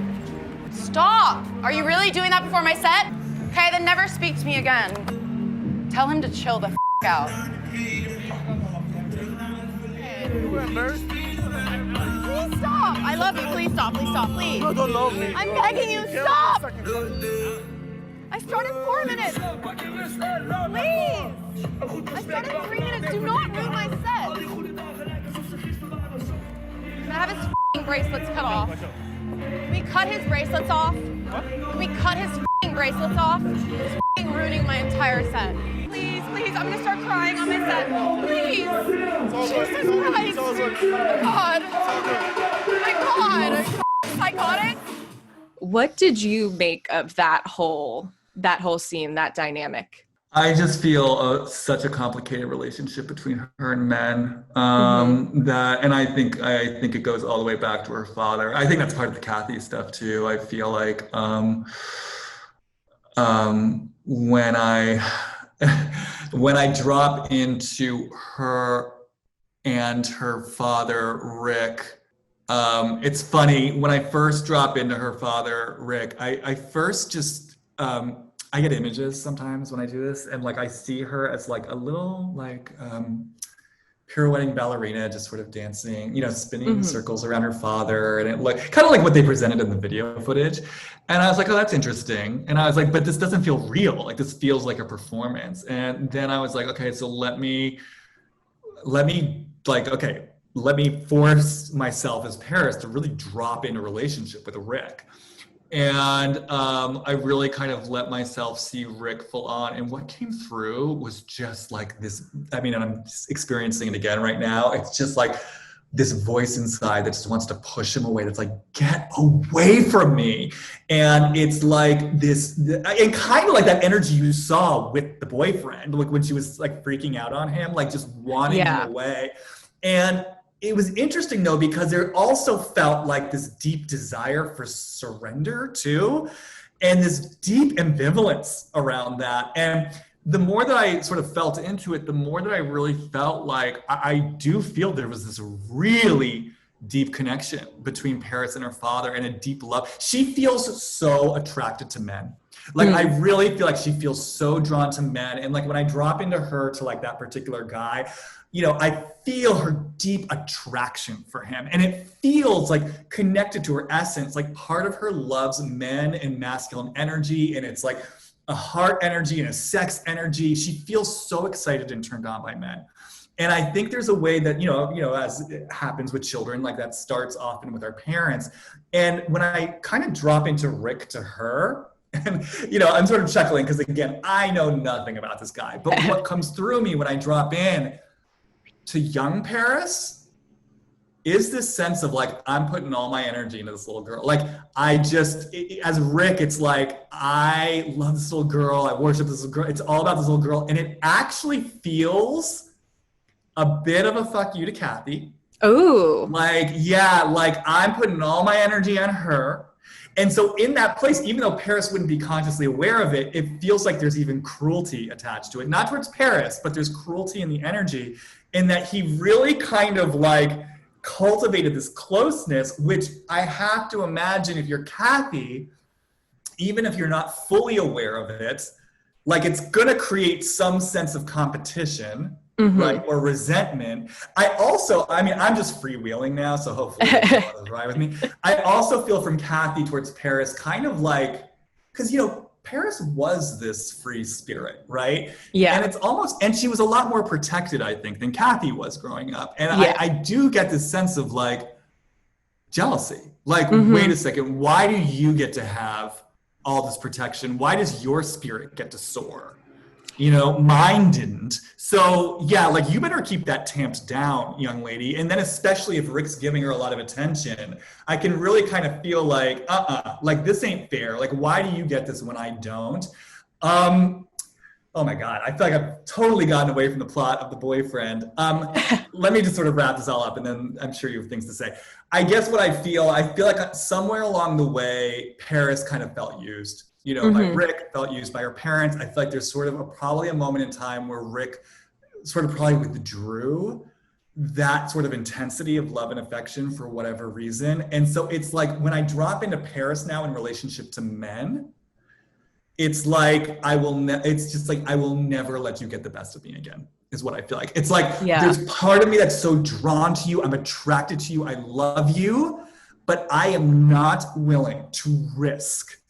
Stop! Are you really doing that before my set? Okay, then never speak to me again. Tell him to chill the f*** out. Please stop! I love you. Please stop. Please stop. Please. No, don't love me. I'm begging you. Stop! I started 4 minutes. Please! I started 3 minutes. Do not ruin my set. Can I have his f***ing bracelets cut off? Can we cut his bracelets off? Can we cut his f***ing bracelets off? He's f***ing ruining my entire set. Please, I'm gonna start crying on my set. Please! Jesus Christ! Oh God! Oh my God! Are you f***ing psychotic? What did you make of that whole scene, that dynamic? I just feel such a complicated relationship between her and men. And I think it goes all the way back to her father. I think that's part of the Kathy stuff too. I feel like when I drop into her and her father Rick, it's funny when I first drop into her father Rick. I first just I get images sometimes when I do this, and like I see her as like a little like pirouetting ballerina, just sort of dancing, you know, spinning circles around her father, and it like kind of like what they presented in the video footage. And I was like, oh, that's interesting. And I was like, but this doesn't feel real. Like this feels like a performance. And then I was like, okay, so let me force myself as Paris to really drop in a relationship with a Rick. And I really kind of let myself see Rick full on. And what came through was just like this, I mean, and I'm experiencing it again right now. It's just like this voice inside that just wants to push him away. That's like, get away from me. And it's like this, and kind of like that energy you saw with the boyfriend, like when she was like freaking out on him, like just wanting him away. And it was interesting though, because there also felt like this deep desire for surrender too, and this deep ambivalence around that. And the more that I sort of felt into it, the more that I really felt like I do feel there was this really deep connection between Paris and her father and a deep love. She feels so attracted to men. Like, I really feel like she feels so drawn to men. And like, when I drop into her to like that particular guy, you know, I feel her deep attraction for him. And it feels like connected to her essence. Like, part of her loves men and masculine energy. And it's like a heart energy and a sex energy. She feels so excited and turned on by men. And I think there's a way that, you know, as it happens with children, like that starts often with our parents. And when I kind of drop into Rick to her, and, you know, I'm sort of chuckling because, again, I know nothing about this guy. But what comes through me when I drop in to young Paris is this sense of like, I'm putting all my energy into this little girl. Like, as Rick, it's like, I love this little girl. I worship this little girl. It's all about this little girl. And it actually feels a bit of a fuck you to Kathy. Oh. Like, yeah, like I'm putting all my energy on her. And so in that place, even though Paris wouldn't be consciously aware of it, it feels like there's even cruelty attached to it. Not towards Paris, but there's cruelty in the energy, in that he really kind of like cultivated this closeness, which I have to imagine, if you're Kathy, even if you're not fully aware of it, like it's gonna create some sense of competition, right, or resentment. I mean, I'm just freewheeling now, so hopefully you'll ride with me. I also feel from Kathy towards Paris, kind of like, because, you know, Paris was this free spirit, right? Yeah. And it's almost, and she was a lot more protected, I think, than Kathy was growing up. And Yeah. I do get this sense of like jealousy. Like, wait a second, why do you get to have all this protection? Why does your spirit get to soar? You know, mine didn't. So yeah, like you better keep that tamped down, young lady. And then especially if Rick's giving her a lot of attention, I can really kind of feel like, like this ain't fair. Like, why do you get this when I don't? Oh my God, I feel like I've totally gotten away from the plot of The Boyfriend. Let me just sort of wrap this all up, and then I'm sure you have things to say. I guess what I feel like somewhere along the way, Paris kind of felt used. You know, by Rick, felt used by her parents. I feel like there's sort of probably a moment in time where Rick sort of probably withdrew that sort of intensity of love and affection for whatever reason. And so it's like, when I drop into Paris now in relationship to men, it's like, it's just like, I will never let you get the best of me again, is what I feel like. It's like, there's part of me that's so drawn to you. I'm attracted to you. I love you, but I am not willing to risk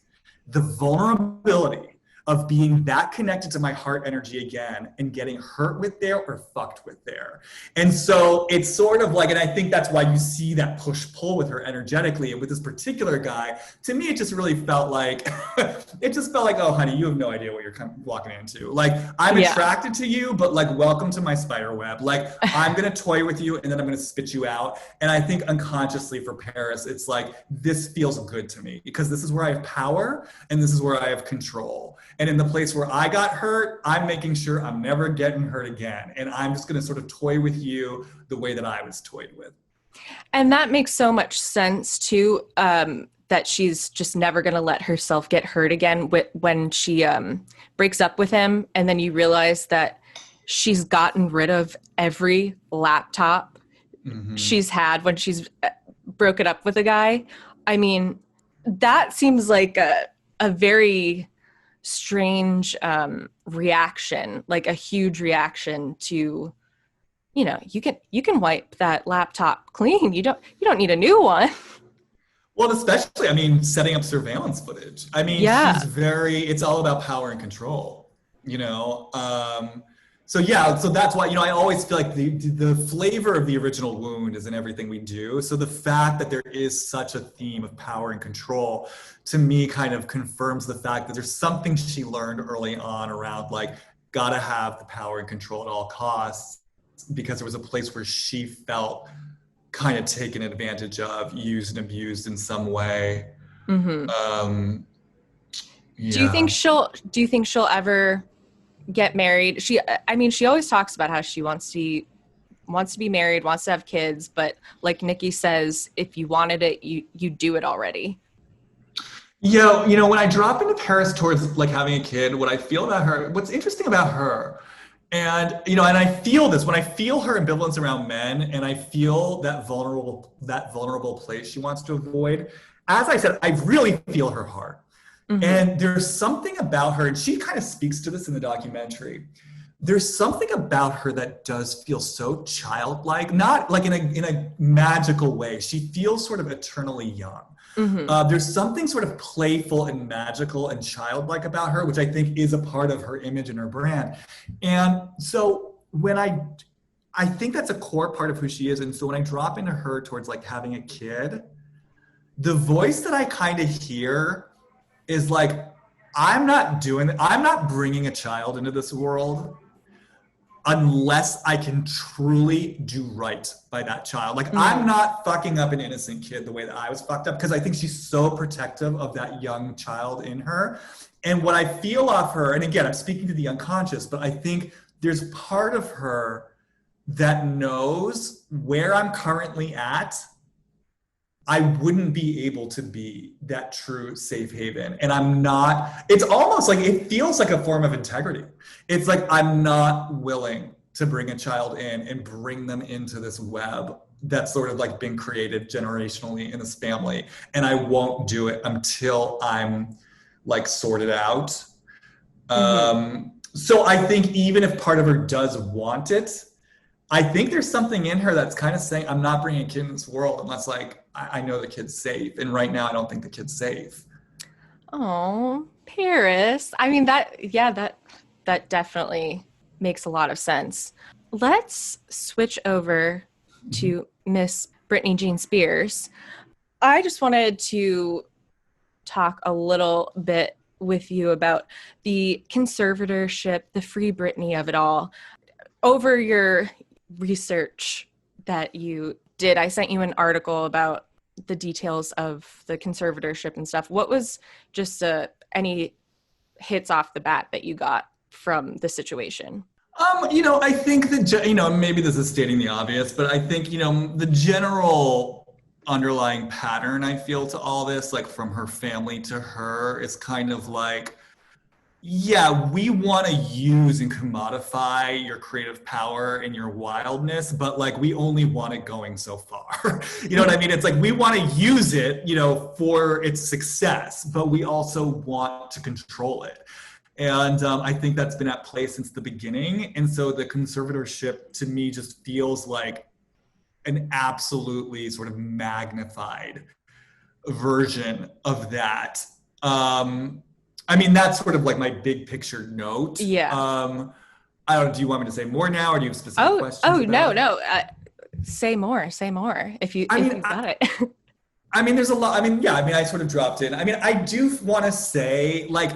the vulnerability of being that connected to my heart energy again and getting hurt with there or fucked with there. And so it's sort of like, and I think that's why you see that push-pull with her energetically. And with this particular guy, to me, it just really felt like, oh, honey, you have no idea what you're walking into. Like, I'm attracted to you, but like, welcome to my spider web. Like, I'm gonna toy with you and then I'm gonna spit you out. And I think unconsciously for Paris, it's like, this feels good to me because this is where I have power and this is where I have control. And in the place where I got hurt, I'm making sure I'm never getting hurt again. And I'm just going to sort of toy with you the way that I was toyed with. And that makes so much sense too, that she's just never going to let herself get hurt again when she breaks up with him. And then you realize that she's gotten rid of every laptop she's had when she's broken up with a guy. I mean, that seems like a very strange reaction, like a huge reaction to, you know, you can wipe that laptop clean. You don't need a new one. Well, especially, I mean, setting up surveillance footage. I mean, it's all about power and control, you know? So that's why, you know, I always feel like the flavor of the original wound is in everything we do. So the fact that there is such a theme of power and control, to me, kind of confirms the fact that there's something she learned early on around, like, gotta have the power and control at all costs, because there was a place where she felt kind of taken advantage of, used and abused in some way. Do you think she'll ever get married? She always talks about how she wants to be married, wants to have kids, but like Nikki says, if you wanted it, you do it already. When I drop into Paris towards like having a kid, what I feel about her, what's interesting about her, and I feel this when I feel her ambivalence around men, and I feel that vulnerable place she wants to avoid. As I said, I really feel her heart. And there's something about her, and she kind of speaks to this in the documentary. There's something about her that does feel so childlike, not like in a magical way. She feels sort of eternally young. There's something sort of playful and magical and childlike about her, which I think is a part of her image and her brand. And so when I think that's a core part of who she is. And so when I drop into her towards like having a kid, the voice that I kind of hear is like, I'm not bringing a child into this world unless I can truly do right by that child. Like, I'm not fucking up an innocent kid the way that I was fucked up, because I think she's so protective of that young child in her. And what I feel off her, and again, I'm speaking to the unconscious, but I think there's part of her that knows where I'm currently at, I wouldn't be able to be that true safe haven. And I'm not, it's almost like, it feels like a form of integrity. It's like, I'm not willing to bring a child in and bring them into this web that's sort of like been created generationally in this family. And I won't do it until I'm like sorted out. So I think even if part of her does want it, I think there's something in her that's kind of saying, I'm not bringing a kid in this world unless like I know the kid's safe. And right now I don't think the kid's safe. Oh, Paris. I mean, that definitely makes a lot of sense. Let's switch over to Miss Britney Jean Spears. I just wanted to talk a little bit with you about the conservatorship, the Free Britney of it all. Over your research that you did, I sent you an article about the details of the conservatorship and stuff. What was just any hits off the bat that you got from the situation? I think that, maybe this is stating the obvious, but I think, the general underlying pattern I feel to all this, like from her family to her, is kind of like, yeah, we want to use and commodify your creative power and your wildness, but like we only want it going so far. You know what I mean? It's like we want to use it, for its success, but we also want to control it. And I think that's been at play since the beginning. And so the conservatorship to me just feels like an absolutely sort of magnified version of that. That's sort of like my big picture note. Yeah. I don't know, do you want me to say more now, or do you have specific questions? No. Say more if you got it. There's a lot. I sort of dropped in. I do want to say, like,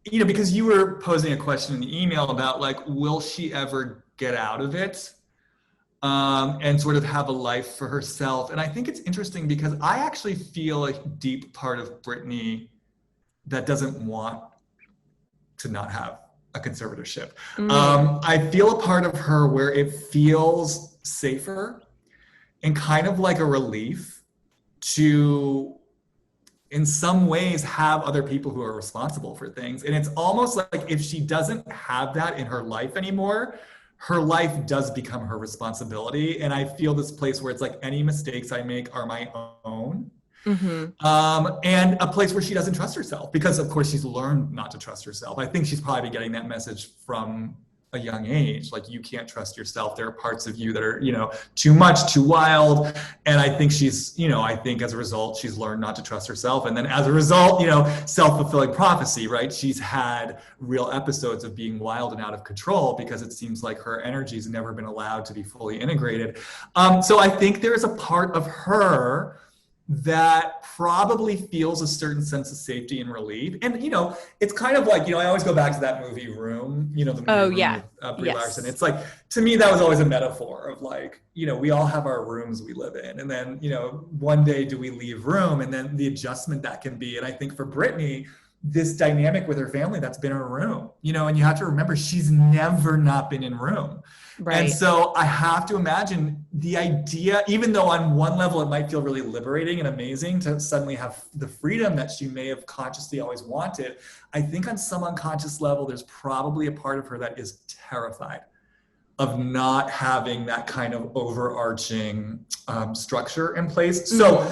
because you were posing a question in the email about like, will she ever get out of it? And sort of have a life for herself. And I think it's interesting because I actually feel a deep part of Britney that doesn't want to not have a conservatorship. I feel a part of her where it feels safer and kind of like a relief to, in some ways, have other people who are responsible for things. And it's almost like if she doesn't have that in her life anymore, her life does become her responsibility. And I feel this place where it's like any mistakes I make are my own. And a place where she doesn't trust herself because, of course, she's learned not to trust herself. I think she's probably getting that message from a young age. Like, you can't trust yourself. There are parts of you that are, too much, too wild. And I think she's, as a result, she's learned not to trust herself. And then as a result, self-fulfilling prophecy, right? She's had real episodes of being wild and out of control because it seems like her energy's never been allowed to be fully integrated. So I think there's a part of her that probably feels a certain sense of safety and relief. And, it's kind of like, I always go back to that movie Room, the movie Room with Brie Larson. It's like, to me, that was always a metaphor of like, we all have our rooms we live in. And then, one day do we leave room, and then the adjustment that can be. And I think for Britney, this dynamic with her family that's been in her room, you know, and you have to remember she's never not been in room. Right. And so I have to imagine the idea, even though on one level it might feel really liberating and amazing to suddenly have the freedom that she may have consciously always wanted, I think on some unconscious level, there's probably a part of her that is terrified of not having that kind of overarching structure in place. So,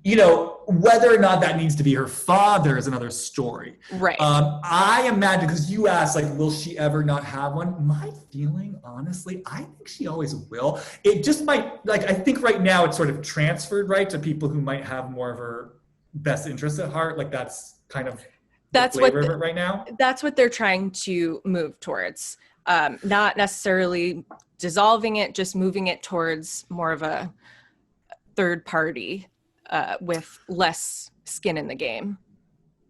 you know, whether or not that needs to be her father is another story. Right. I imagine, because you asked, like, will she ever not have one? My feeling, honestly, I think she always will. It just might, like, I think right now it's sort of transferred, right, to people who might have more of her best interests at heart. Like, that's kind of the flavor of it right now. That's what they're trying to move towards. Not necessarily dissolving it, just moving it towards more of a third party with less skin in the game.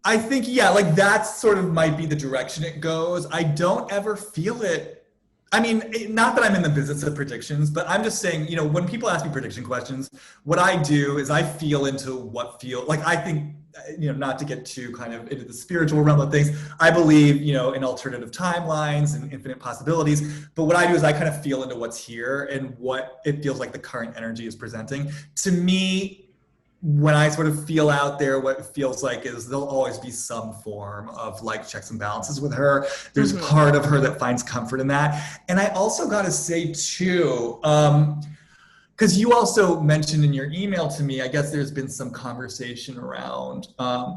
I think, yeah, like that sort of might be the direction it goes. I don't ever feel it. I mean, not that I'm in the business of predictions, but I'm just saying, you know, when people ask me prediction questions, what I do is I feel into what like, I think, you know, not to get too kind of into the spiritual realm of things, I believe, you know, in alternative timelines and infinite possibilities. But what I do is I kind of feel into what's here and what it feels like the current energy is presenting. To me, when I sort of feel out there, what it feels like is there'll always be some form of like checks and balances with her. There's part of her that finds comfort in that. And I also got to say too, because you also mentioned in your email to me, I guess there's been some conversation around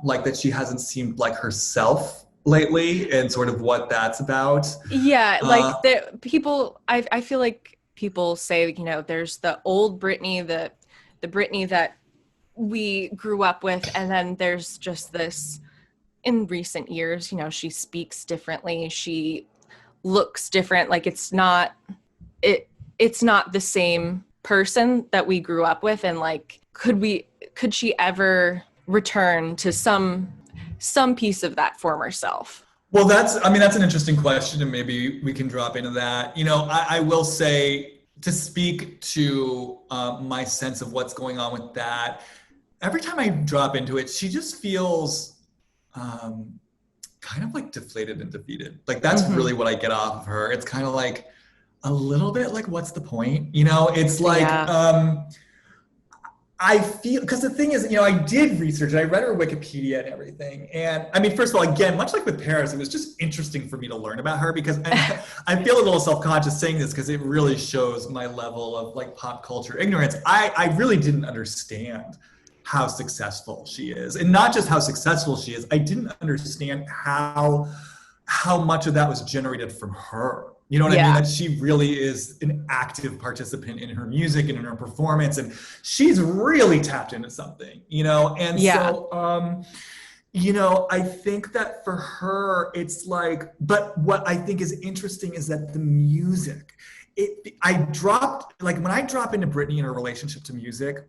like that she hasn't seemed like herself lately and sort of what that's about. Yeah, like the people, I feel like people say, you know, there's the old Britney, the Britney that we grew up with, and then there's just this in recent years, you know, she speaks differently, she looks different, like it's not the same person that we grew up with. And like, could she ever return to some piece of that former self? Well, that's an interesting question, and maybe we can drop into that. You know, I will say, to speak to my sense of what's going on with that, every time I drop into it, she just feels kind of like deflated and defeated. Like that's really what I get off of her. It's kind of like a little bit like, what's the point? You know, it's like, I feel, because the thing is, you know, I did research and I read her Wikipedia and everything. And I mean, first of all, again, much like with Paris, it was just interesting for me to learn about her, because I feel a little self-conscious saying this because it really shows my level of like pop culture ignorance. I really didn't understand how successful she is, and not just how successful she is. I didn't understand how much of that was generated from her. You know what I mean? That she really is an active participant in her music and in her performance, and she's really tapped into something, you know? And so, you know, I think that for her, it's like, but what I think is interesting is that the music, when I drop into Britney in her relationship to music,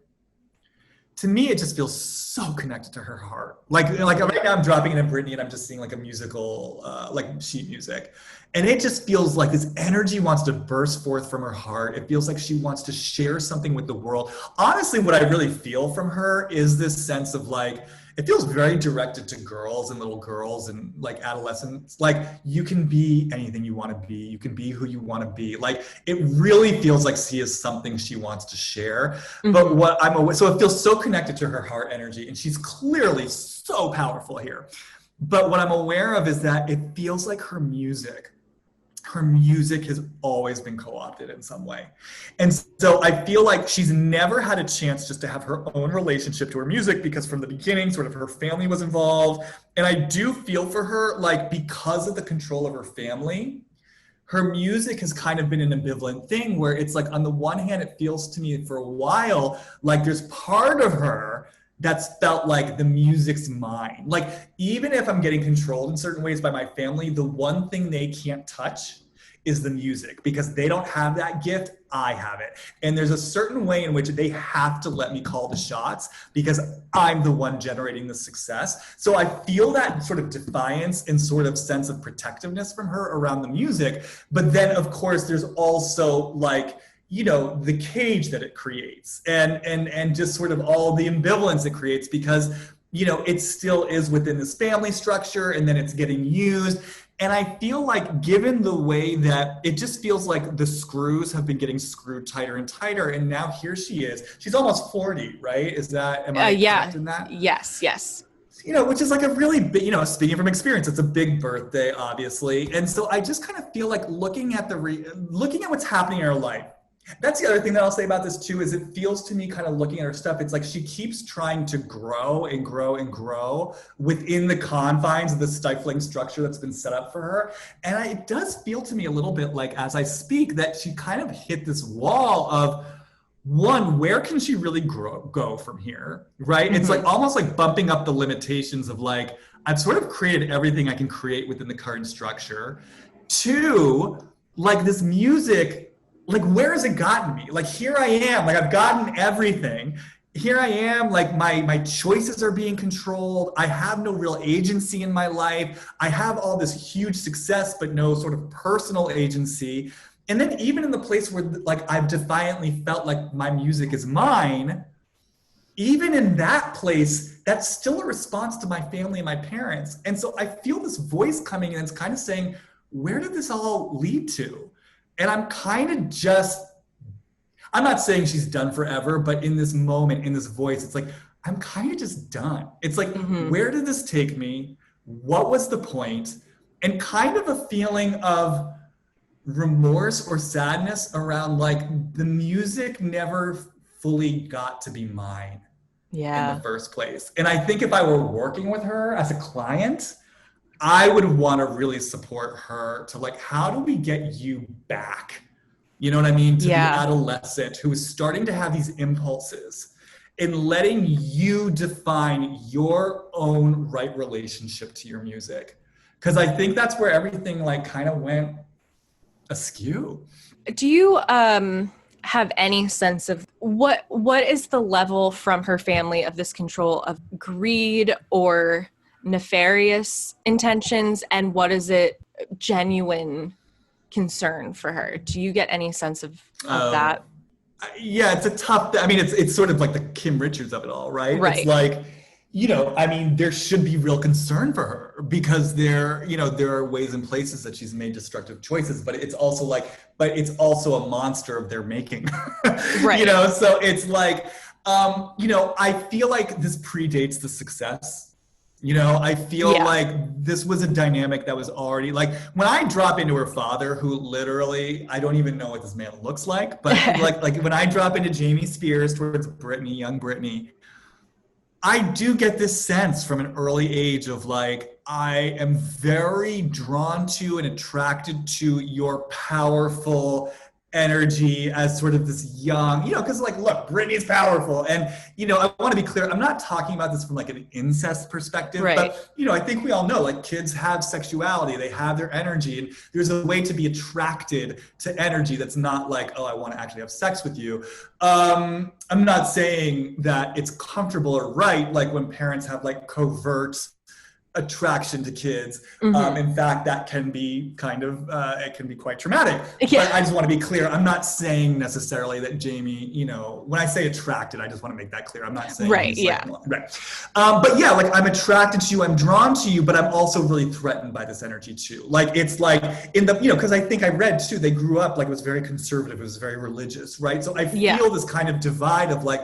to me, it just feels so connected to her heart. Like right now I'm dropping into Britney and I'm just seeing like a musical, like sheet music. And it just feels like this energy wants to burst forth from her heart. It feels like she wants to share something with the world. Honestly, what I really feel from her is this sense of like, it feels very directed to girls and little girls and like adolescents. Like, you can be anything you want to be. You can be who you want to be. Like, it really feels like she is something she wants to share. But so it feels so connected to her heart energy, and she's clearly so powerful here. But what I'm aware of is that it feels like her music has always been co-opted in some way. And so I feel like she's never had a chance just to have her own relationship to her music, because from the beginning, sort of her family was involved. And I do feel for her, like, because of the control of her family, her music has kind of been an ambivalent thing where it's like, on the one hand, it feels to me for a while like there's part of her that's felt like the music's mine. Like, even if I'm getting controlled in certain ways by my family, the one thing they can't touch is the music, because they don't have that gift, I have it. And there's a certain way in which they have to let me call the shots because I'm the one generating the success. So I feel that sort of defiance and sort of sense of protectiveness from her around the music. But then, of course, there's also like, you know, the cage that it creates and just sort of all the ambivalence it creates, because it still is within this family structure, and then it's getting used. And I feel like, given the way that it just feels like the screws have been getting screwed tighter and tighter, and now here she is. She's almost 40, right? Am I correct in that? Yes. Which is like a really big, speaking from experience, it's a big birthday, obviously. And so I just kind of feel like looking at what's happening in her life. That's the other thing that I'll say about this too, is it feels to me, kind of looking at her stuff, it's like she keeps trying to grow and grow and grow within the confines of the stifling structure that's been set up for her. And it does feel to me a little bit like, as I speak, that she kind of hit this wall of, one, where can she really go from here, right? Mm-hmm. It's like almost like bumping up the limitations of like, I've sort of created everything I can create within the current structure. Two, like this music, like where has it gotten me? Like here I am, like I've gotten everything. Here I am, like my choices are being controlled. I have no real agency in my life. I have all this huge success, but no sort of personal agency. And then even in the place where like I've defiantly felt like my music is mine, even in that place, that's still a response to my family and my parents. And so I feel this voice coming in and it's kind of saying, where did this all lead to? And I'm kind of I'm not saying she's done forever, but in this moment, in this voice, it's like, I'm kind of just done. It's like, where did this take me? What was the point? And kind of a feeling of remorse or sadness around like the music never fully got to be mine in the first place. And I think if I were working with her as a client, I would want to really support her to like, how do we get you back? You know what I mean? To the adolescent who is starting to have these impulses and letting you define your own right relationship to your music. Because I think that's where everything like kind of went askew. Do you have any sense of what is the level from her family of this control of greed or nefarious intentions, and what is it genuine concern for her? Do you get any sense of that? Yeah, it's a tough, it's sort of like the Kim Richards of it all, right? Right. It's like, there should be real concern for her because there are ways and places that she's made destructive choices, but it's also a monster of their making. Right. So it's like, I feel like this predates the success. I feel like this was a dynamic that was already like, when I drop into her father, who literally, I don't even know what this man looks like, but like when I drop into Jamie Spears towards Britney, young Britney, I do get this sense from an early age of like, I am very drawn to and attracted to your powerful energy as sort of this young, because like, look, Britney's powerful. And, I want to be clear, I'm not talking about this from like an incest perspective, right. But, I think we all know like kids have sexuality, they have their energy, and there's a way to be attracted to energy that's not like, oh, I want to actually have sex with you. I'm not saying that it's comfortable or right, like when parents have like covert attraction to kids. In fact, that can be kind of, it can be quite traumatic. Yeah. But I just want to be clear. I'm not saying necessarily that Jamie, when I say attracted, I just want to make that clear. I'm not saying right. Yeah. Right. But yeah, like I'm attracted to you, I'm drawn to you, but I'm also really threatened by this energy too. Like, it's like in the, because I think I read too, they grew up like it was very conservative. It was very religious, right? So I feel this kind of divide of like,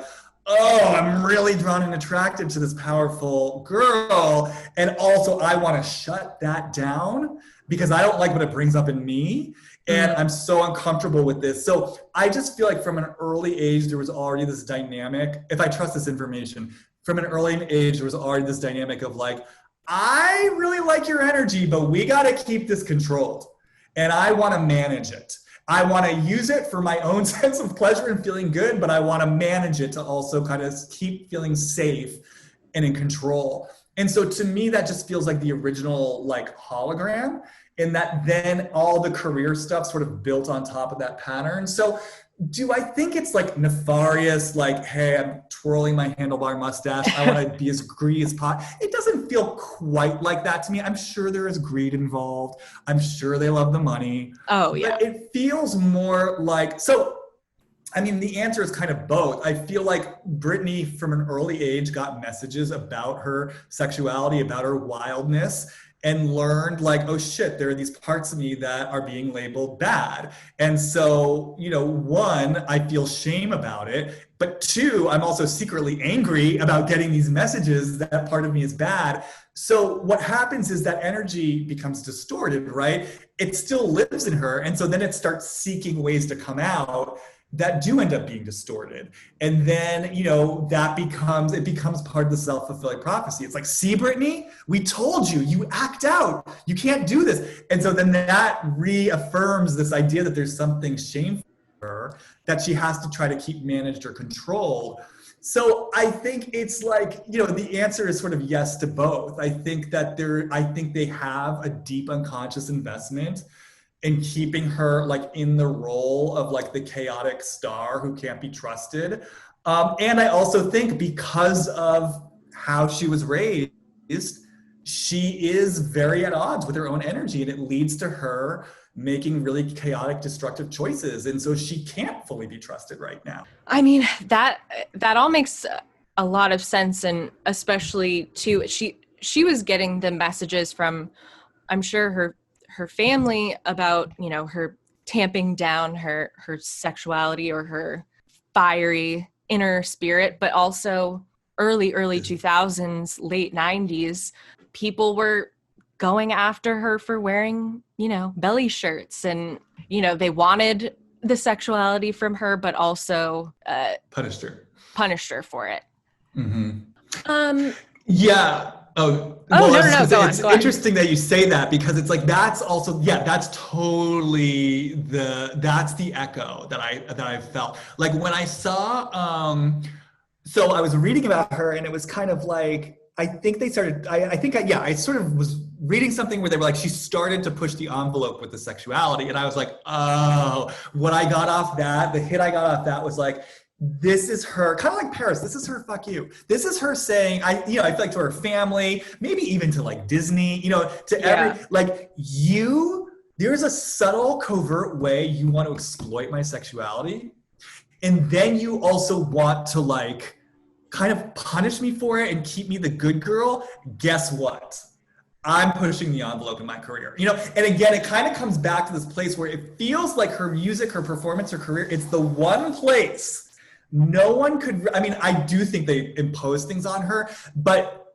oh, I'm really drawn and attracted to this powerful girl. And also I want to shut that down because I don't like what it brings up in me. And I'm so uncomfortable with this. So I just feel like from an early age, there was already this dynamic, if I trust this information, from an early age, there was already this dynamic of like, I really like your energy, but we got to keep this controlled. And I want to manage it. I want to use it for my own sense of pleasure and feeling good, but I want to manage it to also kind of keep feeling safe and in control. And so to me, that just feels like the original like hologram, in that then all the career stuff sort of built on top of that pattern. So do I think it's like nefarious, like, hey, I'm twirling my handlebar mustache, I want to be as greedy as possible? It doesn't feel quite like that to me. I'm sure there is greed involved. I'm sure they love the money. Oh, yeah. But it feels more like, so I mean, the answer is kind of both. I feel like Britney from an early age got messages about her sexuality, about her wildness, and learned like, oh shit, there are these parts of me that are being labeled bad. And so, one, I feel shame about it. But two, I'm also secretly angry about getting these messages that part of me is bad. So what happens is that energy becomes distorted, right? It still lives in her. And so then it starts seeking ways to come out that do end up being distorted. And then, it becomes part of the self-fulfilling prophecy. It's like, see, Brittany, we told you, you act out, you can't do this. And so then that reaffirms this idea that there's something shameful for her that she has to try to keep managed or controlled. So I think it's like, the answer is sort of yes to both. I think they have a deep unconscious investment in keeping her like in the role of like the chaotic star who can't be trusted. And I also think because of how she was raised, she is very at odds with her own energy, and it leads to her making really chaotic, destructive choices. And so she can't fully be trusted right now. I mean, that all makes a lot of sense. And especially too, she was getting the messages from, I'm sure, her family about, her tamping down her sexuality or her fiery inner spirit, but also early 2000s, late 90s, people were going after her for wearing, belly shirts, and, they wanted the sexuality from her, but also punished her for it. Mm-hmm. Yeah. No, It's go on. interesting that you say that, because it's like, that's also, that's totally that's the echo that I felt. Like when I saw, so I was reading about her, and it was kind of like, I think they started, I sort of was reading something where they were like, she started to push the envelope with the sexuality. And I was like, oh, what I got off that, the hit I got off that was like, this is her, kind of like Paris, this is her fuck you. This is her saying, I feel like to her family, maybe even to like Disney, every, like there's a subtle, covert way you want to exploit my sexuality. And then you also want to like, kind of punish me for it and keep me the good girl. Guess what? I'm pushing the envelope in my career, and again, it kind of comes back to this place where it feels like her music, her performance, her career, it's the one place no one could, I do think they imposed things on her, but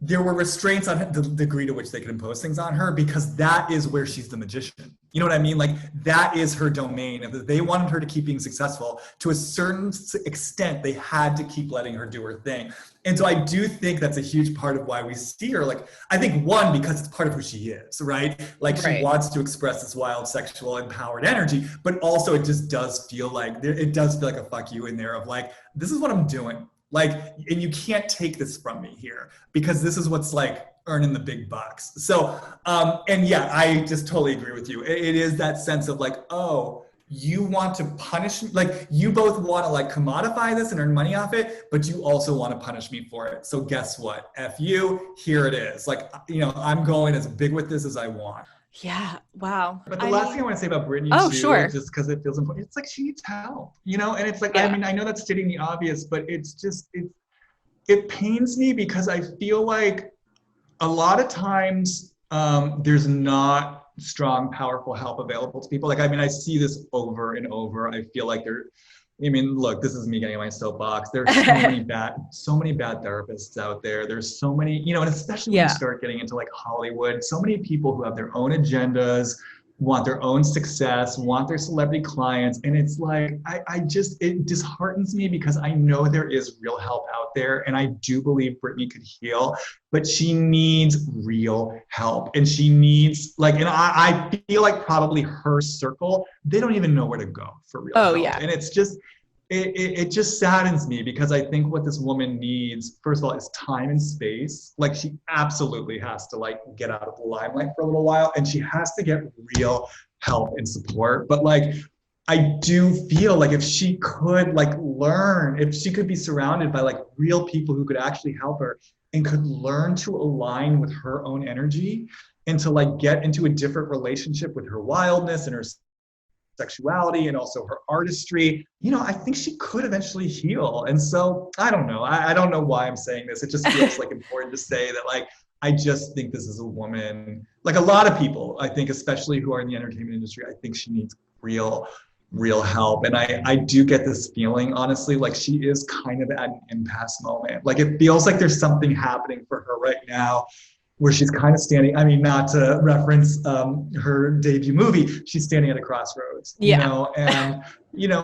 there were restraints on the degree to which they could impose things on her, because that is where she's the magician. You know what I mean? Like, that is her domain. If they wanted her to keep being successful, to a certain extent, they had to keep letting her do her thing. And so I do think that's a huge part of why we see her. Like, I think one, because it's part of who she is, right? Like, she wants to express this wild, sexual, empowered energy, but also it just does feel like, a fuck you in there of like, this is what I'm doing. Like, and you can't take this from me here, because this is what's like earning the big bucks. So, and yeah, I just totally agree with you. It is that sense of like, oh, you want to punish me. Like, you both want to like commodify this and earn money off it, but you also want to punish me for it. So guess what? F you, here it is. Like, I'm going as big with this as I want. Yeah. Wow. But the last thing I want to say about Britney, too, just because it feels important, it's like she needs help, and it's like, I know that's stating the obvious, but it's just, it pains me, because I feel like a lot of times there's not strong, powerful help available to people. Like, I see this over and over. I feel like look, this is me getting on my soapbox. There's so many bad therapists out there. There's so many, and especially when you start getting into like Hollywood, so many people who have their own agendas, want their own success, want their celebrity clients. And it's like, it disheartens me, because I know there is real help out there. And I do believe Britney could heal, but she needs real help. And she needs and I feel like probably her circle, they don't even know where to go for real help. Yeah. And it's just, it just saddens me, because I think what this woman needs, first of all, is time and space. Like, she absolutely has to like get out of the limelight for a little while, and she has to get real help and support. But like, I do feel like if she could learn, if she could be surrounded by like real people who could actually help her and could learn to align with her own energy, and to like get into a different relationship with her wildness and her sexuality and also her artistry, I think she could eventually heal. And so I don't know. I don't know why I'm saying this. It just feels like important to say that, like, I just think this is a woman, like a lot of people, I think, especially who are in the entertainment industry, I think she needs real help. And I do get this feeling, honestly, like she is kind of at an impasse moment. Like it feels like there's something happening for her right now where she's kind of standing, I mean, not to reference her debut movie, she's standing at a crossroads, and,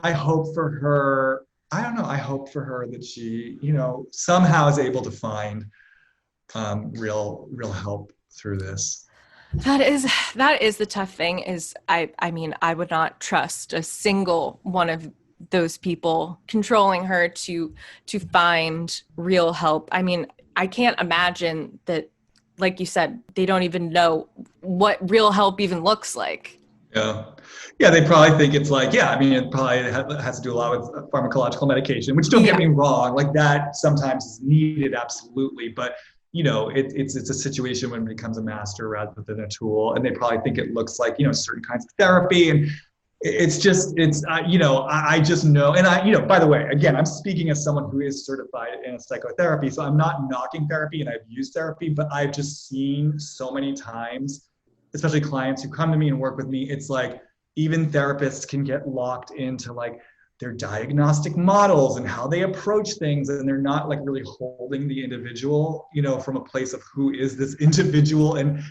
I hope for her, I don't know, I hope for her that she, somehow is able to find real help through this. That is the tough thing is I mean, I would not trust a single one of those people controlling her to find real help. I mean, I can't imagine that, like you said, they don't even know what real help even looks like. Yeah, they probably think it's like, I mean, it probably has to do a lot with pharmacological medication, which, don't get me wrong, like that sometimes is needed, absolutely. But, it's a situation when it becomes a master rather than a tool. And they probably think it looks like, certain kinds of therapy. And I just know. And by the way, again, I'm speaking as someone who is certified in psychotherapy. So I'm not knocking therapy, and I've used therapy, but I've just seen so many times, especially clients who come to me and work with me, it's like even therapists can get locked into like their diagnostic models and how they approach things, and they're not like really holding the individual, from a place of who is this individual and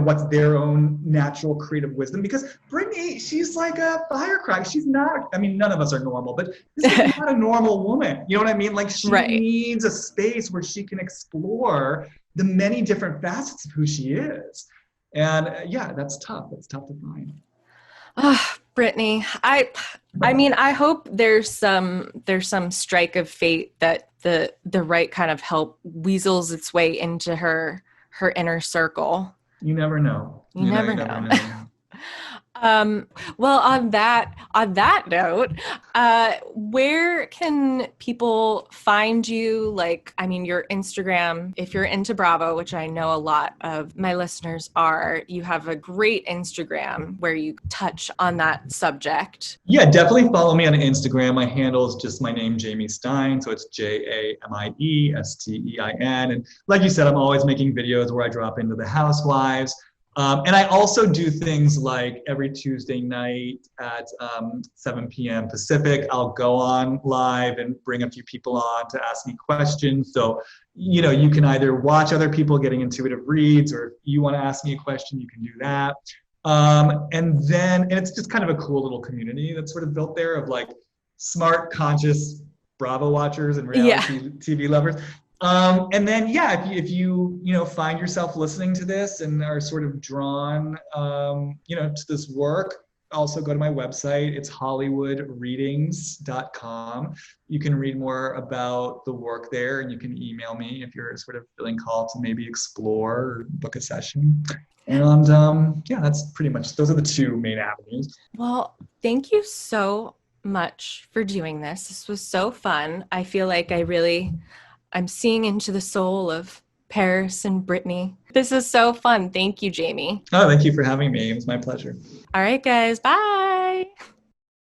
what's their own natural creative wisdom. Because Britney, she's like a firecracker. She's not, I mean, none of us are normal, but this is not a normal woman. You know what I mean? Like she needs a space where she can explore the many different facets of who she is. And that's tough. That's tough to find. Britney, I mean, I hope there's some strike of fate that the right kind of help weasels its way into her inner circle. You never know. You never know. Well, on that note, where can people find you? Like, I mean, your Instagram, if you're into Bravo, which I know a lot of my listeners are, you have a great Instagram where you touch on that subject. Yeah, definitely follow me on Instagram. My handle is just my name, Jamie Stein. So it's JAMIESTEIN. And like you said, I'm always making videos where I drop into the housewives. And I also do things like every Tuesday night at 7 p.m. Pacific, I'll go on live and bring a few people on to ask me questions. So, you can either watch other people getting intuitive reads, or if you want to ask me a question, you can do that. And it's just kind of a cool little community that's sort of built there of like smart, conscious Bravo watchers and reality TV lovers. And then, if you find yourself listening to this and are sort of drawn, to this work, also go to my website. It's hollywoodreadings.com. You can read more about the work there, and you can email me if you're sort of feeling called to maybe explore or book a session. And that's pretty much, those are the two main avenues. Well, thank you so much for doing this. This was so fun. I feel like I'm seeing into the soul of Paris and Britney. This is so fun. Thank you, Jamie. Oh, thank you for having me. It was my pleasure. All right, guys. Bye.